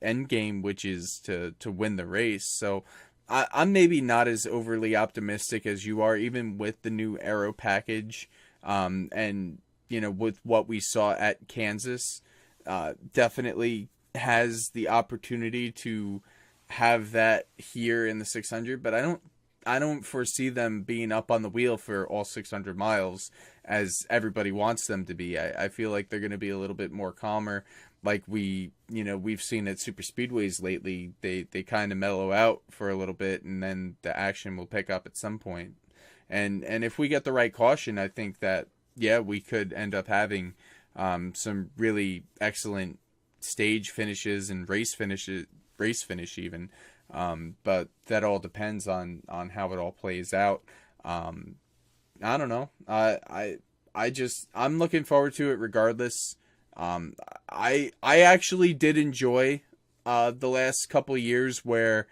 end game, which is to win the race. So I'm maybe not as overly optimistic as you are, even with the new aero package, and with what we saw at Kansas, definitely has the opportunity to have that here in the 600. But I don't foresee them being up on the wheel for all 600 miles as everybody wants them to be. I feel like they're going to be a little bit more calmer, like we've seen at super speedways lately. They kind of mellow out for a little bit, and then the action will pick up at some point. And if we get the right caution, I think that, yeah, we could end up having some really excellent stage finishes and race finish even. But that all depends on how it all plays out. I don't know. I'm looking forward to it regardless. I actually did enjoy the last couple of years where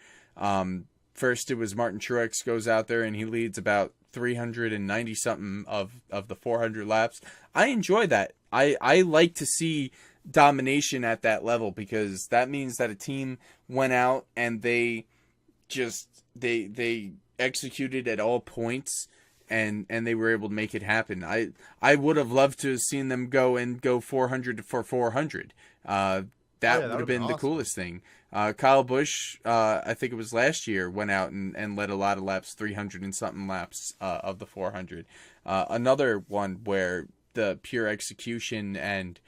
first it was Martin Truex goes out there and he leads about 390 something of the 400 laps. I enjoy that. I like to see domination at that level, because that means that a team went out and they executed at all points, and they were able to make it happen. I would have loved to have seen them go 400 for 400. That would have been awesome. The coolest thing. Kyle Busch, I think it was last year, went out and led a lot of laps, 300 and something laps of the 400. Another one where the pure execution and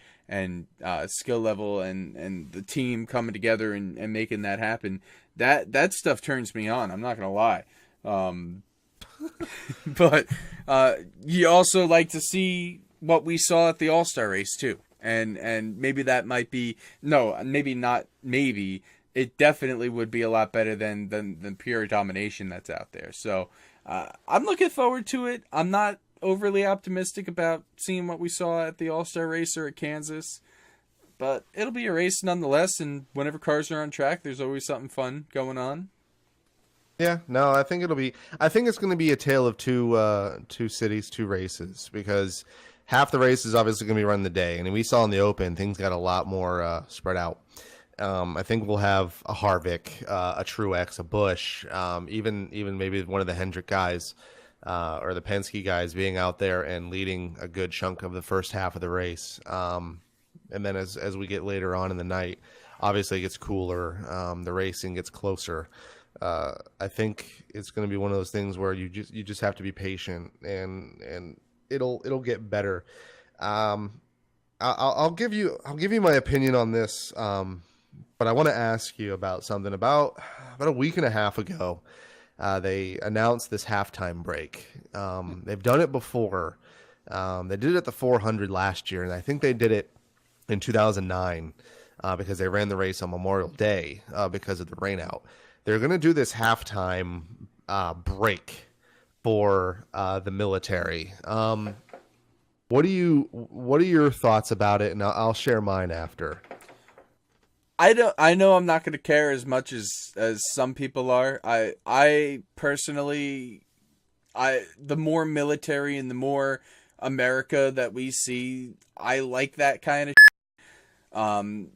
skill level and the team coming together and making that happen, that stuff turns me on. I'm not gonna lie. But you also like to see what we saw at the All Star race too, and maybe that might be maybe not maybe it definitely would be a lot better than pure domination that's out there. So I'm looking forward to it. I'm not overly optimistic about seeing what we saw at the All Star race or at Kansas, but it'll be a race nonetheless. And whenever cars are on track, there's always something fun going on. Yeah, no, I think it's going to be a tale of two cities, 2 races, because half the race is obviously going to be run the day, and we saw in the Open things got a lot more spread out. I think we'll have a Harvick, a Truex, a Busch, even maybe one of the Hendrick guys or the Penske guys being out there and leading a good chunk of the first half of the race. And then as we get later on in the night, obviously it gets cooler, the racing gets closer. I think it's going to be one of those things where you just have to be patient, and it'll get better. I'll give you my opinion on this, but I want to ask you about something. About a week and a half ago, they announced this halftime break. They've done it before. They did it at the 400 last year, and I think they did it in 2009 because they ran the race on Memorial Day because of the rainout. They're going to do this halftime break for the military. What are your thoughts about it? And I'll share mine after. I know I'm not going to care as much as some people are. I personally, the more military and the more America that we see, I like that kind of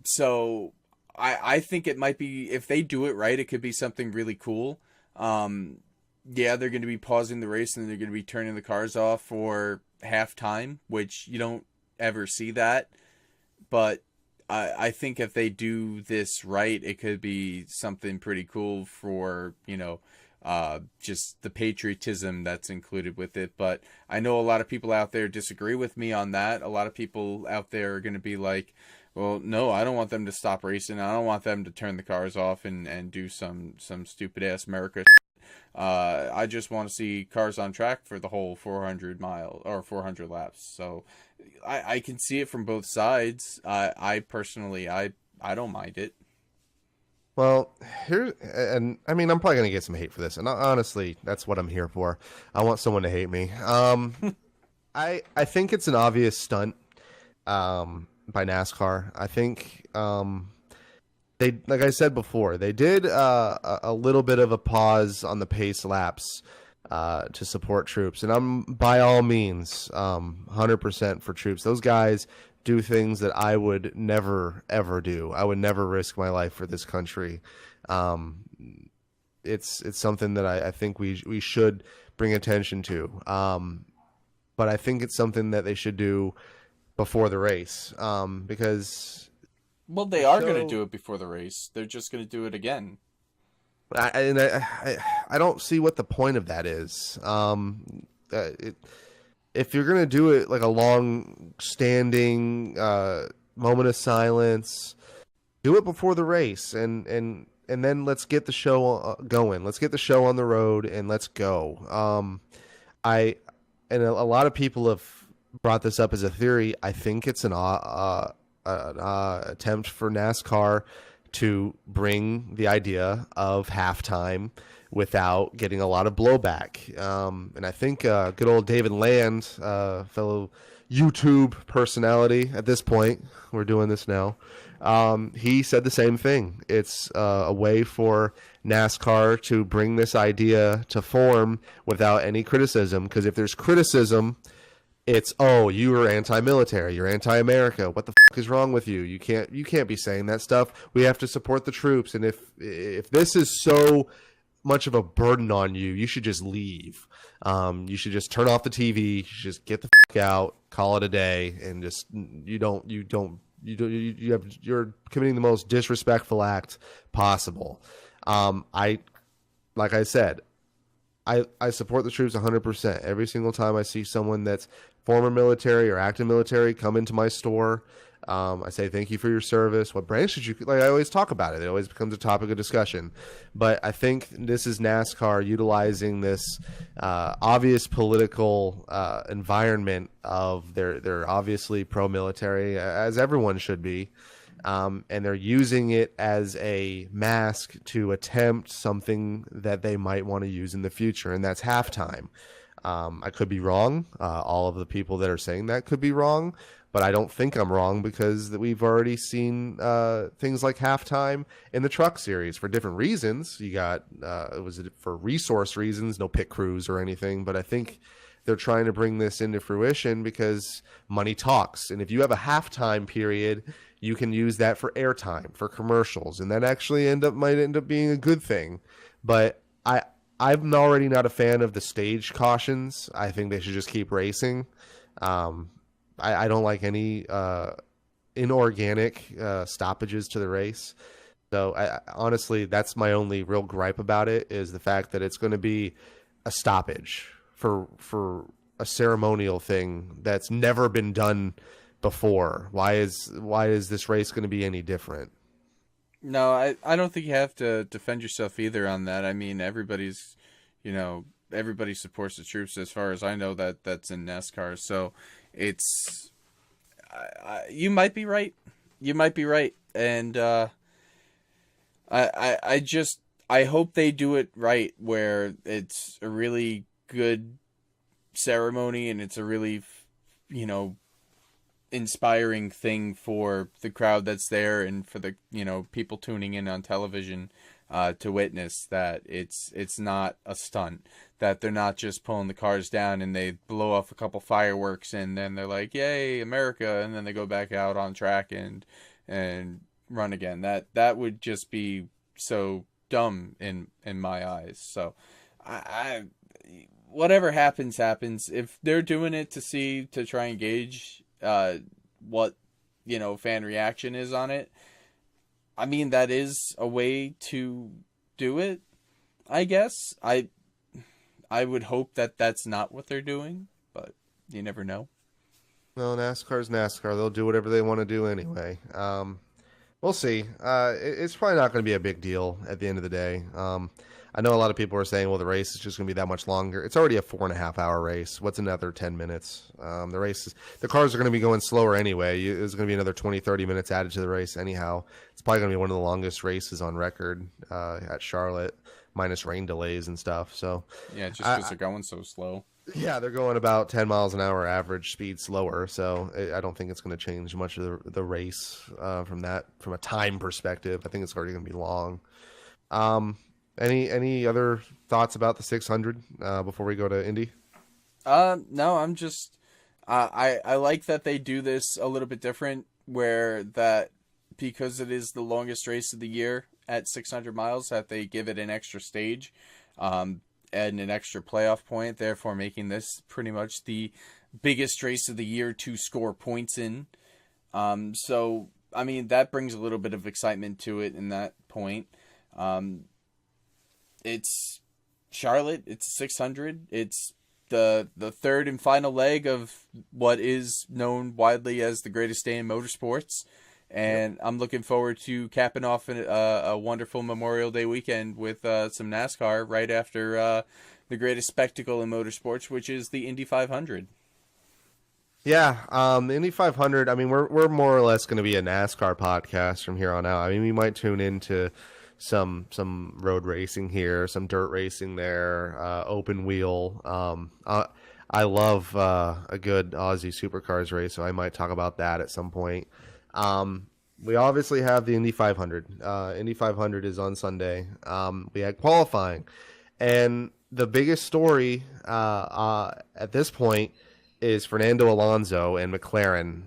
so I think it might be, if they do it right, it could be something really cool. Yeah, they're going to be pausing the race and they're going to be turning the cars off for halftime, which you don't ever see that. But I think if they do this right, it could be something pretty cool for, just the patriotism that's included with it. But I know a lot of people out there disagree with me on that. A lot of people out there are going to be like, well, no, I don't want them to stop racing. I don't want them to turn the cars off and do some stupid ass America. I just want to see cars on track for the whole 400 mile or 400 laps. So I can see it from both sides. I personally, I don't mind it. Well, and I mean, I'm probably going to get some hate for this. And honestly, that's what I'm here for. I want someone to hate me. I think it's an obvious stunt by NASCAR. I think they, like I said before, they did a little bit of a pause on the pace laps to support troops, and I'm by all means 100% for troops. Those guys do things that I would never ever do. I would never risk my life for this country. It's something that I think we should bring attention to. But I think it's something that they should do before the race, because Well, they are going to do it before the race. They're just going to do it again. I don't see what the point of that is. If you're going to do it like a long-standing moment of silence, do it before the race, and then let's get the show going. Let's get the show on the road, and let's go. And a lot of people have brought this up as a theory. I think it's an attempt for NASCAR to bring the idea of halftime without getting a lot of blowback. And I think good old David Land, fellow YouTube personality at this point, we're doing this now, he said the same thing. It's a way for NASCAR to bring this idea to form without any criticism, because if there's criticism, it's, oh, you are anti-military, you're anti-America, what the fuck is wrong with you? You can't be saying that stuff. We have to support the troops, and if this is so much of a burden on you, you should just leave. You should just turn off the TV, you should just get the fuck out, call it a day, and just you're committing the most disrespectful act possible. Like I said, I support the troops 100%. Every single time I see someone that's former military or active military come into my store, I say, thank you for your service. What branch did you, like, I always talk about it. It always becomes a topic of discussion. But I think this is NASCAR utilizing this obvious political environment of they're obviously pro-military, as everyone should be. And they're using it as a mask to attempt something that they might want to use in the future, and that's halftime. I could be wrong. All of the people that are saying that could be wrong, but I don't think I'm wrong, because we've already seen things like halftime in the truck series for different reasons. You got it was for resource reasons, no pit crews or anything, but I think they're trying to bring this into fruition because money talks. And if you have a halftime period, you can use that for airtime, for commercials, and that actually might end up being a good thing. But I'm already not a fan of the stage cautions. I think they should just keep racing. I don't like any inorganic stoppages to the race. So honestly, that's my only real gripe about it, is the fact that it's going to be a stoppage for a ceremonial thing that's never been done before. Why is this race going to be any different? No, I don't think you have to defend yourself either on that. I mean, everybody supports the troops, as far as I know. That's in NASCAR. So it's, you might be right. You might be right. And I hope they do it right, where it's a really good ceremony and it's a really, inspiring thing for the crowd that's there, and for the people tuning in on television to witness that it's not a stunt, that they're not just pulling the cars down and they blow off a couple fireworks and then they're like, yay, America, and then they go back out on track and run again. That would just be so dumb in my eyes. So I whatever happens. If they're doing it to try and gauge what fan reaction is on it, I mean, that is a way to do it, I guess. I would hope that that's not what they're doing, but you never know. Well, NASCAR's NASCAR. They'll do whatever they want to do anyway. We'll see. It's probably not going to be a big deal at the end of the day. I know a lot of people are saying, well, the race is just going to be that much longer. It's already a 4.5-hour race. What's another 10 minutes? The cars are going to be going slower anyway. There's going to be another 20, 30 minutes added to the race anyhow. It's probably going to be one of the longest races on record at Charlotte, minus rain delays and stuff. So yeah, just because they're going so slow. Yeah, they're going about 10 miles an hour average speed slower, so I don't think it's going to change much of the race from a time perspective. I think it's already going to be long. Um, any other thoughts about the 600 before we go to Indy? No, I'm just I like that they do this a little bit different, where that because it is the longest race of the year at 600 miles, that they give it an extra stage, and an extra playoff point, therefore making this pretty much the biggest race of the year to score points in. So I mean that brings a little bit of excitement to it in that point. Um, it's Charlotte. It's 600. It's the third and final leg of what is known widely as the greatest day in motorsports, and I'm looking forward to capping off a wonderful Memorial Day weekend with some NASCAR right after the greatest spectacle in motorsports, which is the Indy 500. Yeah, the Indy 500. I mean, we're more or less going to be a NASCAR podcast from here on out. I mean, we might tune into some road racing here, some dirt racing there, open wheel. I love a good Aussie supercars race, so I might talk about that at some point. We obviously have the Indy 500. Indy 500 is on Sunday. We had qualifying, and the biggest story at this point is Fernando Alonso and McLaren.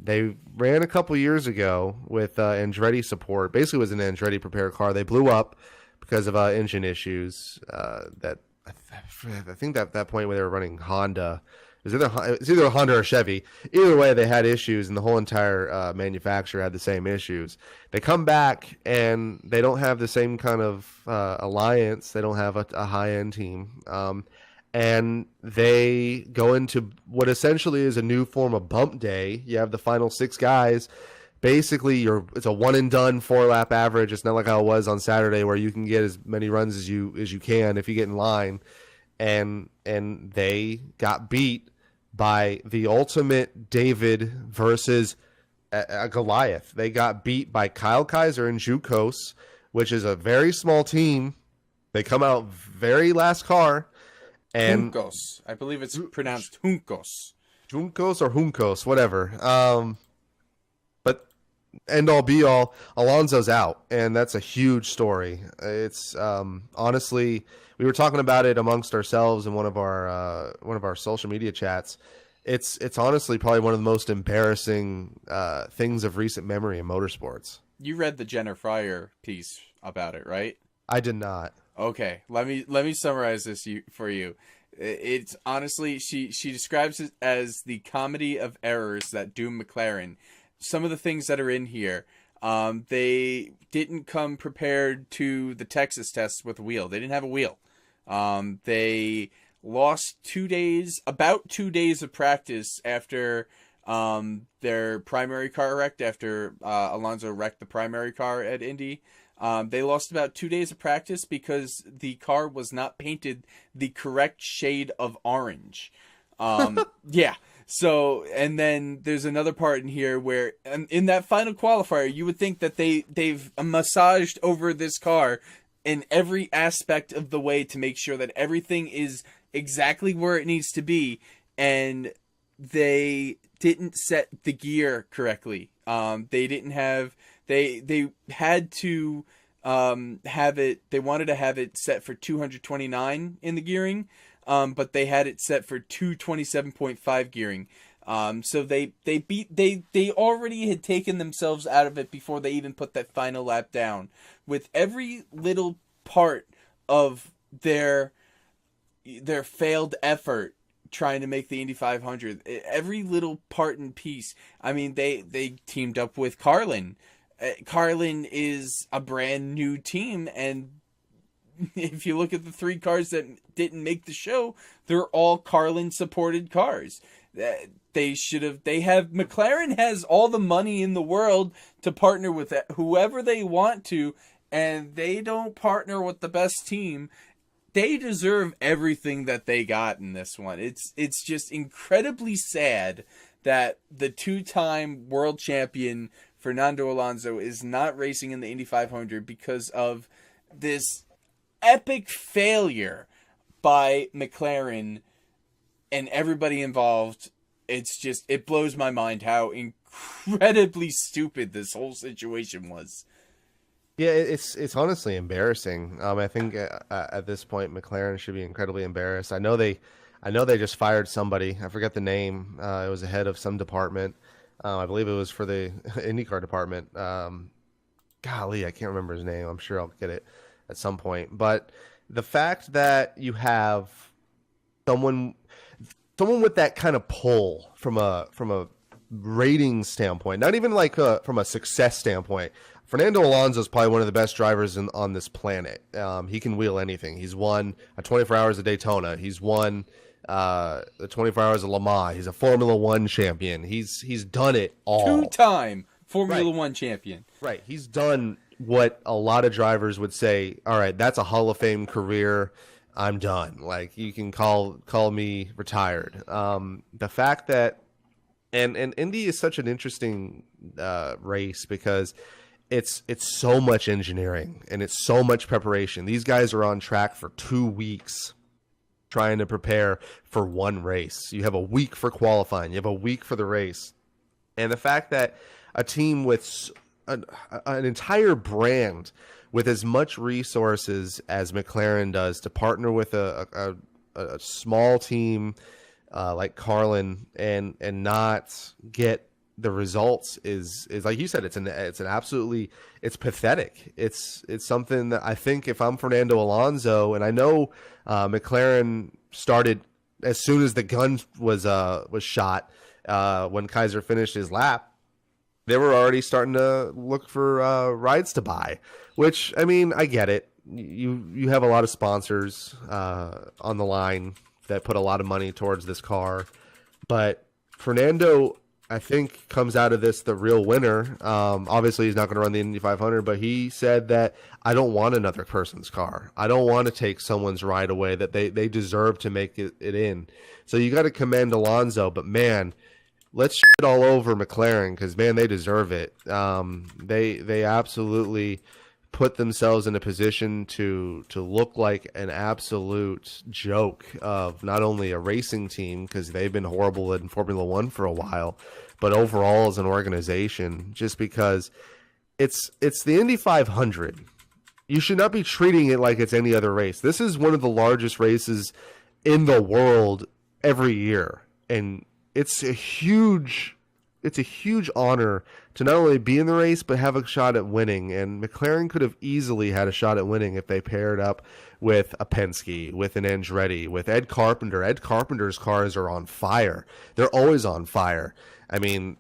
They ran a couple years ago with Andretti support. Basically, it was an Andretti prepared car. They blew up because of engine issues. That I think that at that point when they were running Honda, it was either a Honda or Chevy. Either way, they had issues, and the whole entire manufacturer had the same issues. They come back, and they don't have the same kind of alliance. They don't have a high-end team. And they go into what essentially is a new form of bump day. You have the final 6 guys. Basically, it's a one and done 4-lap average. It's not like how it was on Saturday where you can get as many runs as you can if you get in line. And they got beat by the ultimate David versus a Goliath. They got beat by Kyle Kaiser and Jukos, which is a very small team. They come out very last car. And Juncos. I believe it's pronounced Juncos. Juncos or Juncos, whatever. But end all be all, Alonso's out, and that's a huge story. It's honestly, we were talking about it amongst ourselves in one of our social media chats. It's honestly probably one of the most embarrassing things of recent memory in motorsports. You read the Jenner Fryer piece about it, right? I did not. Okay, let me summarize this for you. It's honestly, she describes it as the comedy of errors that doom McLaren. Some of the things that are in here, they didn't come prepared to the Texas test with a wheel. They didn't have a wheel. They lost about 2 days of practice after their primary car wrecked, after Alonso wrecked the primary car at Indy. They lost about 2 days of practice because the car was not painted the correct shade of orange. Yeah. So, and then there's another part in here where in that final qualifier, you would think that they've massaged over this car in every aspect of the way to make sure that everything is exactly where it needs to be. And they didn't set the gear correctly. They didn't have... They had to have it. They wanted to have it set for 229 in the gearing, but they had it set for 227.5 gearing. So they already had taken themselves out of it before they even put that final lap down. With every little part of their failed effort trying to make the Indy 500, every little part and piece. I mean, they teamed up with Carlin. Carlin is a brand new team, and if you look at the 3 cars that didn't make the show, they're all Carlin supported cars. McLaren has all the money in the world to partner with whoever they want to, and they don't partner with the best team. They deserve everything that they got in this one. It's just incredibly sad that the 2-time world champion Fernando Alonso is not racing in the Indy 500 because of this epic failure by McLaren and everybody involved. It blows my mind how incredibly stupid this whole situation was. Yeah, it's honestly embarrassing. I think at this point McLaren should be incredibly embarrassed. I know they just fired somebody. I forget the name. It was the head of some department. I believe it was for the IndyCar department. Golly, I can't remember his name. I'm sure I'll get it at some point. But the fact that you have someone with that kind of pull from a rating standpoint, not even like from a success standpoint. Fernando Alonso is probably one of the best drivers on this planet. He can wheel anything. He's won a 24 Hours of Daytona. He's won the 24 Hours of Le Mans. He's a Formula One champion. He's done it all. Two-time Formula One champion. Right. He's done what a lot of drivers would say, all right, that's a Hall of Fame career. I'm done. Like, you can call me retired. The fact that and Indy is such an interesting race because it's so much engineering and it's so much preparation. These guys are on track for 2 weeks trying to prepare for one race. You have a week for qualifying. You have a week for the race. And the fact that a team with an entire brand with as much resources as McLaren does to partner with a small team like Carlin and not get the results is like you said, it's pathetic. It's something that I think if I'm Fernando Alonso, and I know McLaren started as soon as the gun was shot when Kaiser finished his lap, they were already starting to look for rides to buy. Which, I mean, I get it. You have a lot of sponsors on the line that put a lot of money towards this car, but Fernando, I think, comes out of this the real winner. Obviously, he's not going to run the Indy 500, but he said that I don't want another person's car. I don't want to take someone's ride away that they deserve to make it in. So you got to commend Alonso, but man, let's shit all over McLaren because, man, they deserve it. They absolutely put themselves in a position to look like an absolute joke of not only a racing team because they've been horrible in Formula One for a while, but overall as an organization, just because it's the Indy 500. You should not be treating it like it's any other race. This is one of the largest races in the world every year, and it's a huge honor to not only be in the race, but have a shot at winning. And McLaren could have easily had a shot at winning if they paired up with a Penske, with an Andretti, with Ed Carpenter. Ed Carpenter's cars are on fire. They're always on fire. I mean,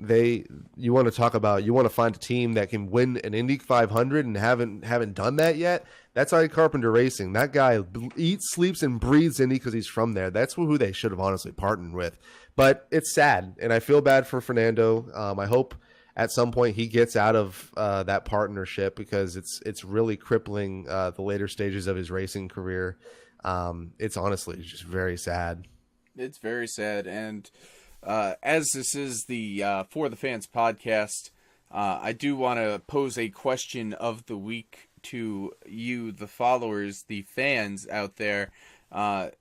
you want to find a team that can win an Indy 500 and haven't done that yet. That's Ed Carpenter Racing. That guy eats, sleeps, and breathes Indy because he's from there. That's who they should have honestly partnered with. But it's sad, and I feel bad for Fernando. I hope at some point he gets out of that partnership because it's really crippling the later stages of his racing career. It's honestly just very sad. It's very sad, and as this is the For the Fans podcast, I do want to pose a question of the week to you, the followers, the fans out there.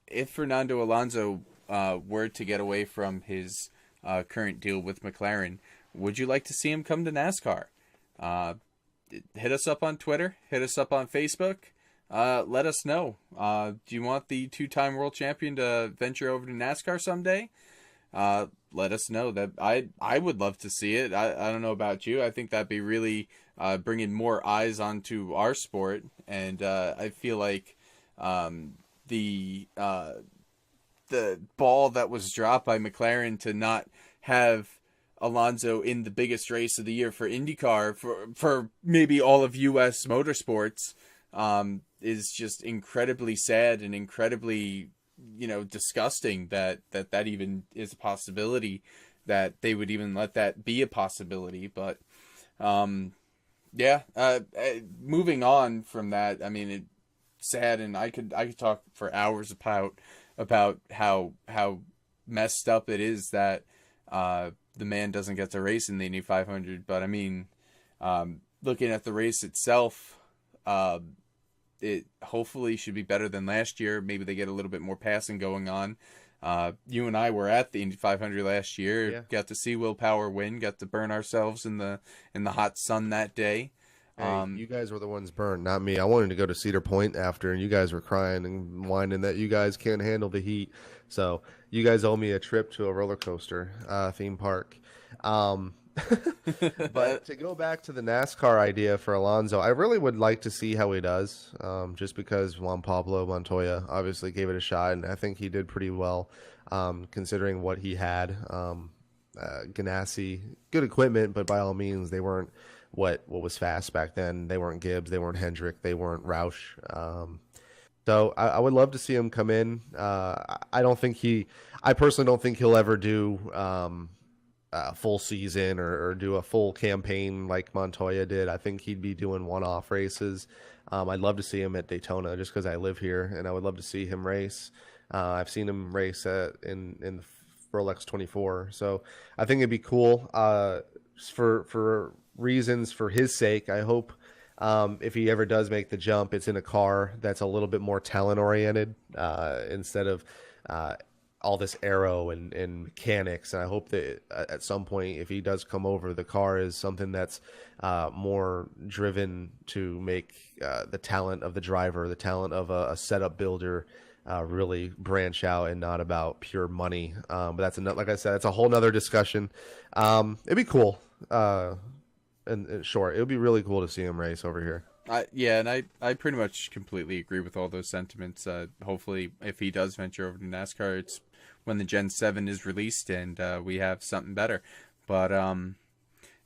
If Fernando Alonso were to get away from his current deal with McLaren, would you like to see him come to NASCAR? Hit us up on Twitter. Hit us up on Facebook. Let us know. Do you want the two-time world champion to venture over to NASCAR someday? Let us know. That I would love to see it. I don't know about you. I think that'd be really bringing more eyes onto our sport. And I feel like the ball that was dropped by McLaren to not have Alonso in the biggest race of the year for IndyCar for maybe all of U.S. motorsports is just incredibly sad and incredibly, disgusting that even is a possibility, that they would even let that be a possibility. But moving on from that, I mean, it's sad, and I could talk for hours about how messed up it is that the man doesn't get to race in the Indy 500. But I mean, looking at the race itself, it hopefully should be better than last year. Maybe they get a little bit more passing going on. You and I were at the Indy 500 last year. Yeah. Got to see Will Power win. Got to burn ourselves in the hot sun that day. Hey, you guys were the ones burned, not me. I wanted to go to Cedar Point after, and you guys were crying and whining that you guys can't handle the heat. So you guys owe me a trip to a roller coaster theme park. But to go back to the NASCAR idea for Alonso, I really would like to see how he does, just because Juan Pablo Montoya obviously gave it a shot, and I think he did pretty well, considering what he had. Ganassi, good equipment, but by all means, they weren't what was fast back then. They weren't Gibbs, they weren't Hendrick, they weren't Roush. So I would love to see him come in. I personally don't think he'll ever do full season or do a full campaign like Montoya did. I think he'd be doing one-off races. I'd love to see him at Daytona just because I live here, and I would love to see him race. I've seen him race in the Rolex 24, so I think it'd be cool. For reasons for his sake, I hope if he ever does make the jump, it's in a car that's a little bit more talent-oriented instead of all this aero and mechanics. And I hope that at some point, if he does come over, the car is something that's more driven to make the talent of the driver, the talent of a setup builder, really branch out and not about pure money. But that's like I said, it's a whole nother discussion. It'd be cool. And short, it would be really cool to see him race over here. Yeah, and I pretty much completely agree with all those sentiments. Hopefully, if he does venture over to NASCAR, it's when the Gen 7 is released and we have something better. But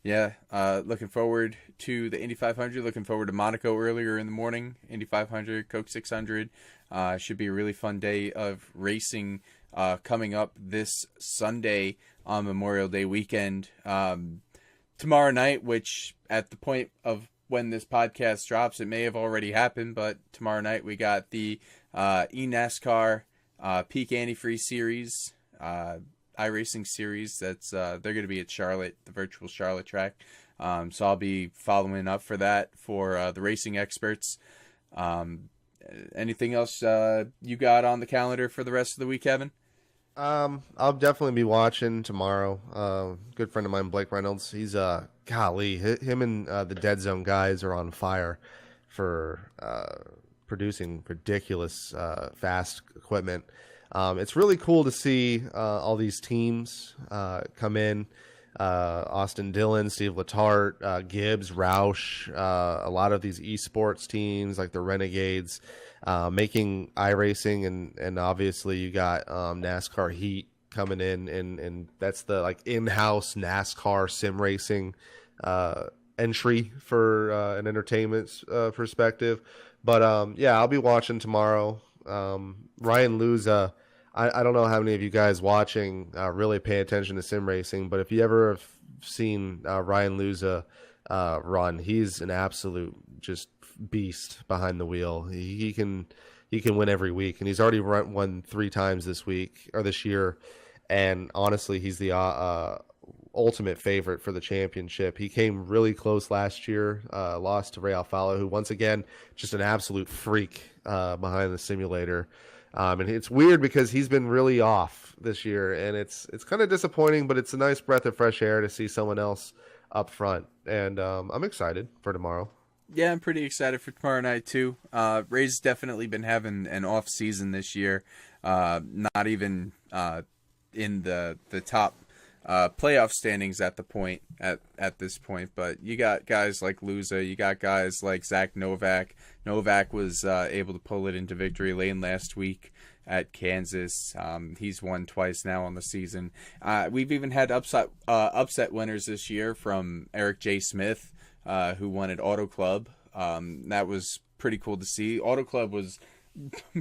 yeah, looking forward to the Indy 500. Looking forward to Monaco earlier in the morning. Indy 500, Coke 600. Should be a really fun day of racing coming up this Sunday on Memorial Day weekend. Tomorrow night, which at the point of when this podcast drops, it may have already happened, but tomorrow night we got the eNASCAR Peak Antifreeze Series, iRacing Series. That's they're going to be at Charlotte, the virtual Charlotte track. So I'll be following up for that for the racing experts. Anything else you got on the calendar for the rest of the week, Kevin? I'll definitely be watching tomorrow. Good friend of mine, Blake Reynolds. He's golly, him and the Dead Zone guys are on fire for producing ridiculous fast equipment. It's really cool to see all these teams come in. Austin Dillon, Steve Letarte, Gibbs, Roush, a lot of these esports teams like the Renegades, making iRacing, and obviously you got NASCAR Heat coming in, and that's the like in-house NASCAR sim racing entry for an entertainment perspective. But yeah, I'll be watching tomorrow. Ryan Luza, I don't know how many of you guys watching really pay attention to sim racing, but if you ever have seen Ryan Luza run, he's an absolute just beast behind the wheel. He can win every week, and he's already won 3 times this year. And honestly, he's the ultimate favorite for the championship. He came really close last year, lost to Ray Alfalo, who once again just an absolute freak behind the simulator. And it's weird because he's been really off this year, and it's kind of disappointing, but it's a nice breath of fresh air to see someone else up front. And I'm excited for tomorrow. Yeah, I'm pretty excited for tomorrow night too. Ray's definitely been having an off season this year. Not even in the top playoff standings at this point, but you got guys like Luza, you got guys like Zach Novak. Novak was able to pull it into victory lane last week at Kansas. He's won twice now on the season. We've even had upset winners this year from Eric J. Smith, who won at Auto Club. That was pretty cool to see. Auto Club was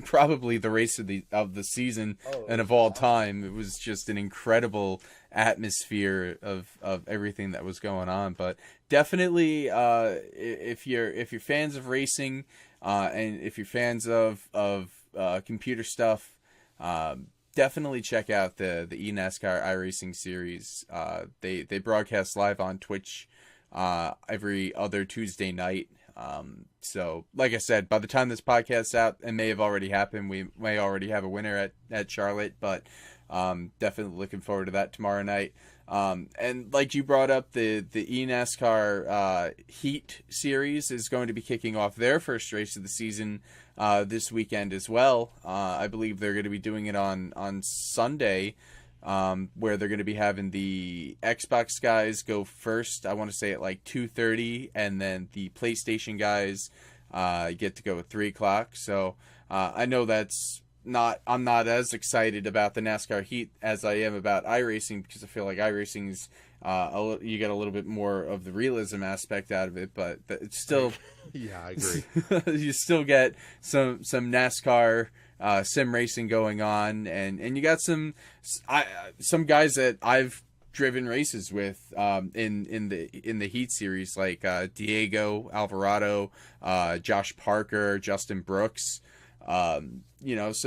probably the race of the season and of all time. It was just an incredible atmosphere of everything that was going on. But definitely, if you're fans of racing, and if you're fans of computer stuff, definitely check out the eNASCAR iRacing series. They broadcast live on Twitch every other Tuesday night. So, like I said, by the time this podcast's out, it may have already happened. We may already have a winner at Charlotte, but definitely looking forward to that tomorrow night. And like you brought up, the eNASCAR Heat Series is going to be kicking off their first race of the season this weekend as well. I believe they're going to be doing it on Sunday, where they're going to be having the Xbox guys go first. I want to say at like 2:30, and then the PlayStation guys get to go at 3:00. So I know I'm not as excited about the NASCAR Heat as I am about iRacing, because I feel like iRacing is you get a little bit more of the realism aspect out of it, but it's still yeah, I agree. you still get some NASCAR sim racing going on, and you got some guys that I've driven races with in the Heat Series, like Diego Alvarado, Josh Parker, Justin Brooks. So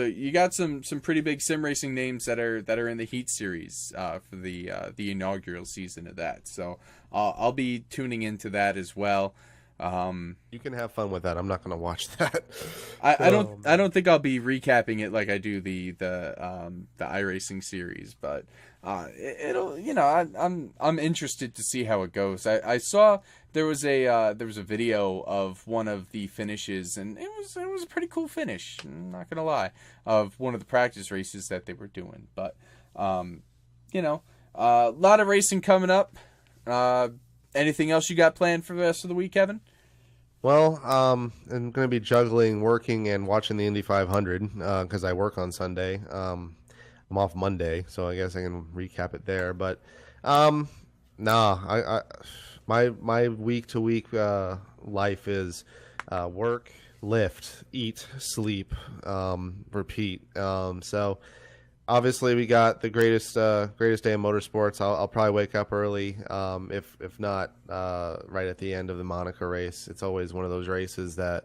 you got some pretty big sim racing names that are in the Heat Series for the inaugural season of that. So I'll be tuning into that as well. You can have fun with that. I'm not going to watch that. I don't think I'll be recapping it like I do the iRacing series, but it'll I'm interested to see how it goes. I saw there was a video of one of the finishes, and it was a pretty cool finish. I'm not gonna lie, of one of the practice races that they were doing. But a lot of racing coming up. Anything else you got planned for the rest of the week, Kevin? Well, I'm going to be juggling working and watching the Indy 500 because I work on Sunday. I'm off Monday, so I guess I can recap it there. But my week to week life is work, lift, eat, sleep, repeat. So obviously we got the greatest day in motorsports. I'll probably wake up early, if not right at the end of the Monaco race. It's always one of those races that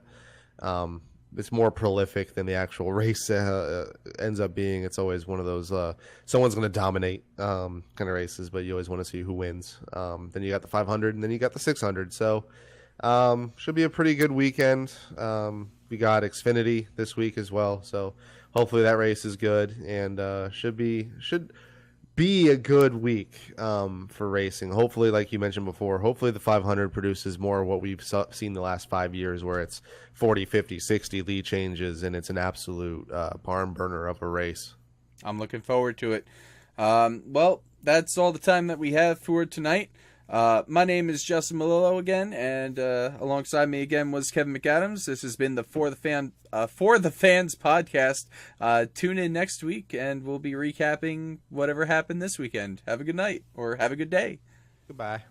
it's more prolific than the actual race ends up being. It's always one of those someone's going to dominate kind of races, but you always want to see who wins. Then you got the 500, and then you got the 600. So should be a pretty good weekend. We got Xfinity this week as well, so hopefully that race is good, and should be a good week for racing. Hopefully, like you mentioned before, hopefully the 500 produces more of what we've seen the last 5 years, where it's 40, 50, 60 lead changes, and it's an absolute barn burner of a race. I'm looking forward to it. Well, that's all the time that we have for tonight. My name is Justin Melillo again, and alongside me again was Kevin McAdams. This has been the For the Fans podcast. Tune in next week, and we'll be recapping whatever happened this weekend. Have a good night, or have a good day. Goodbye.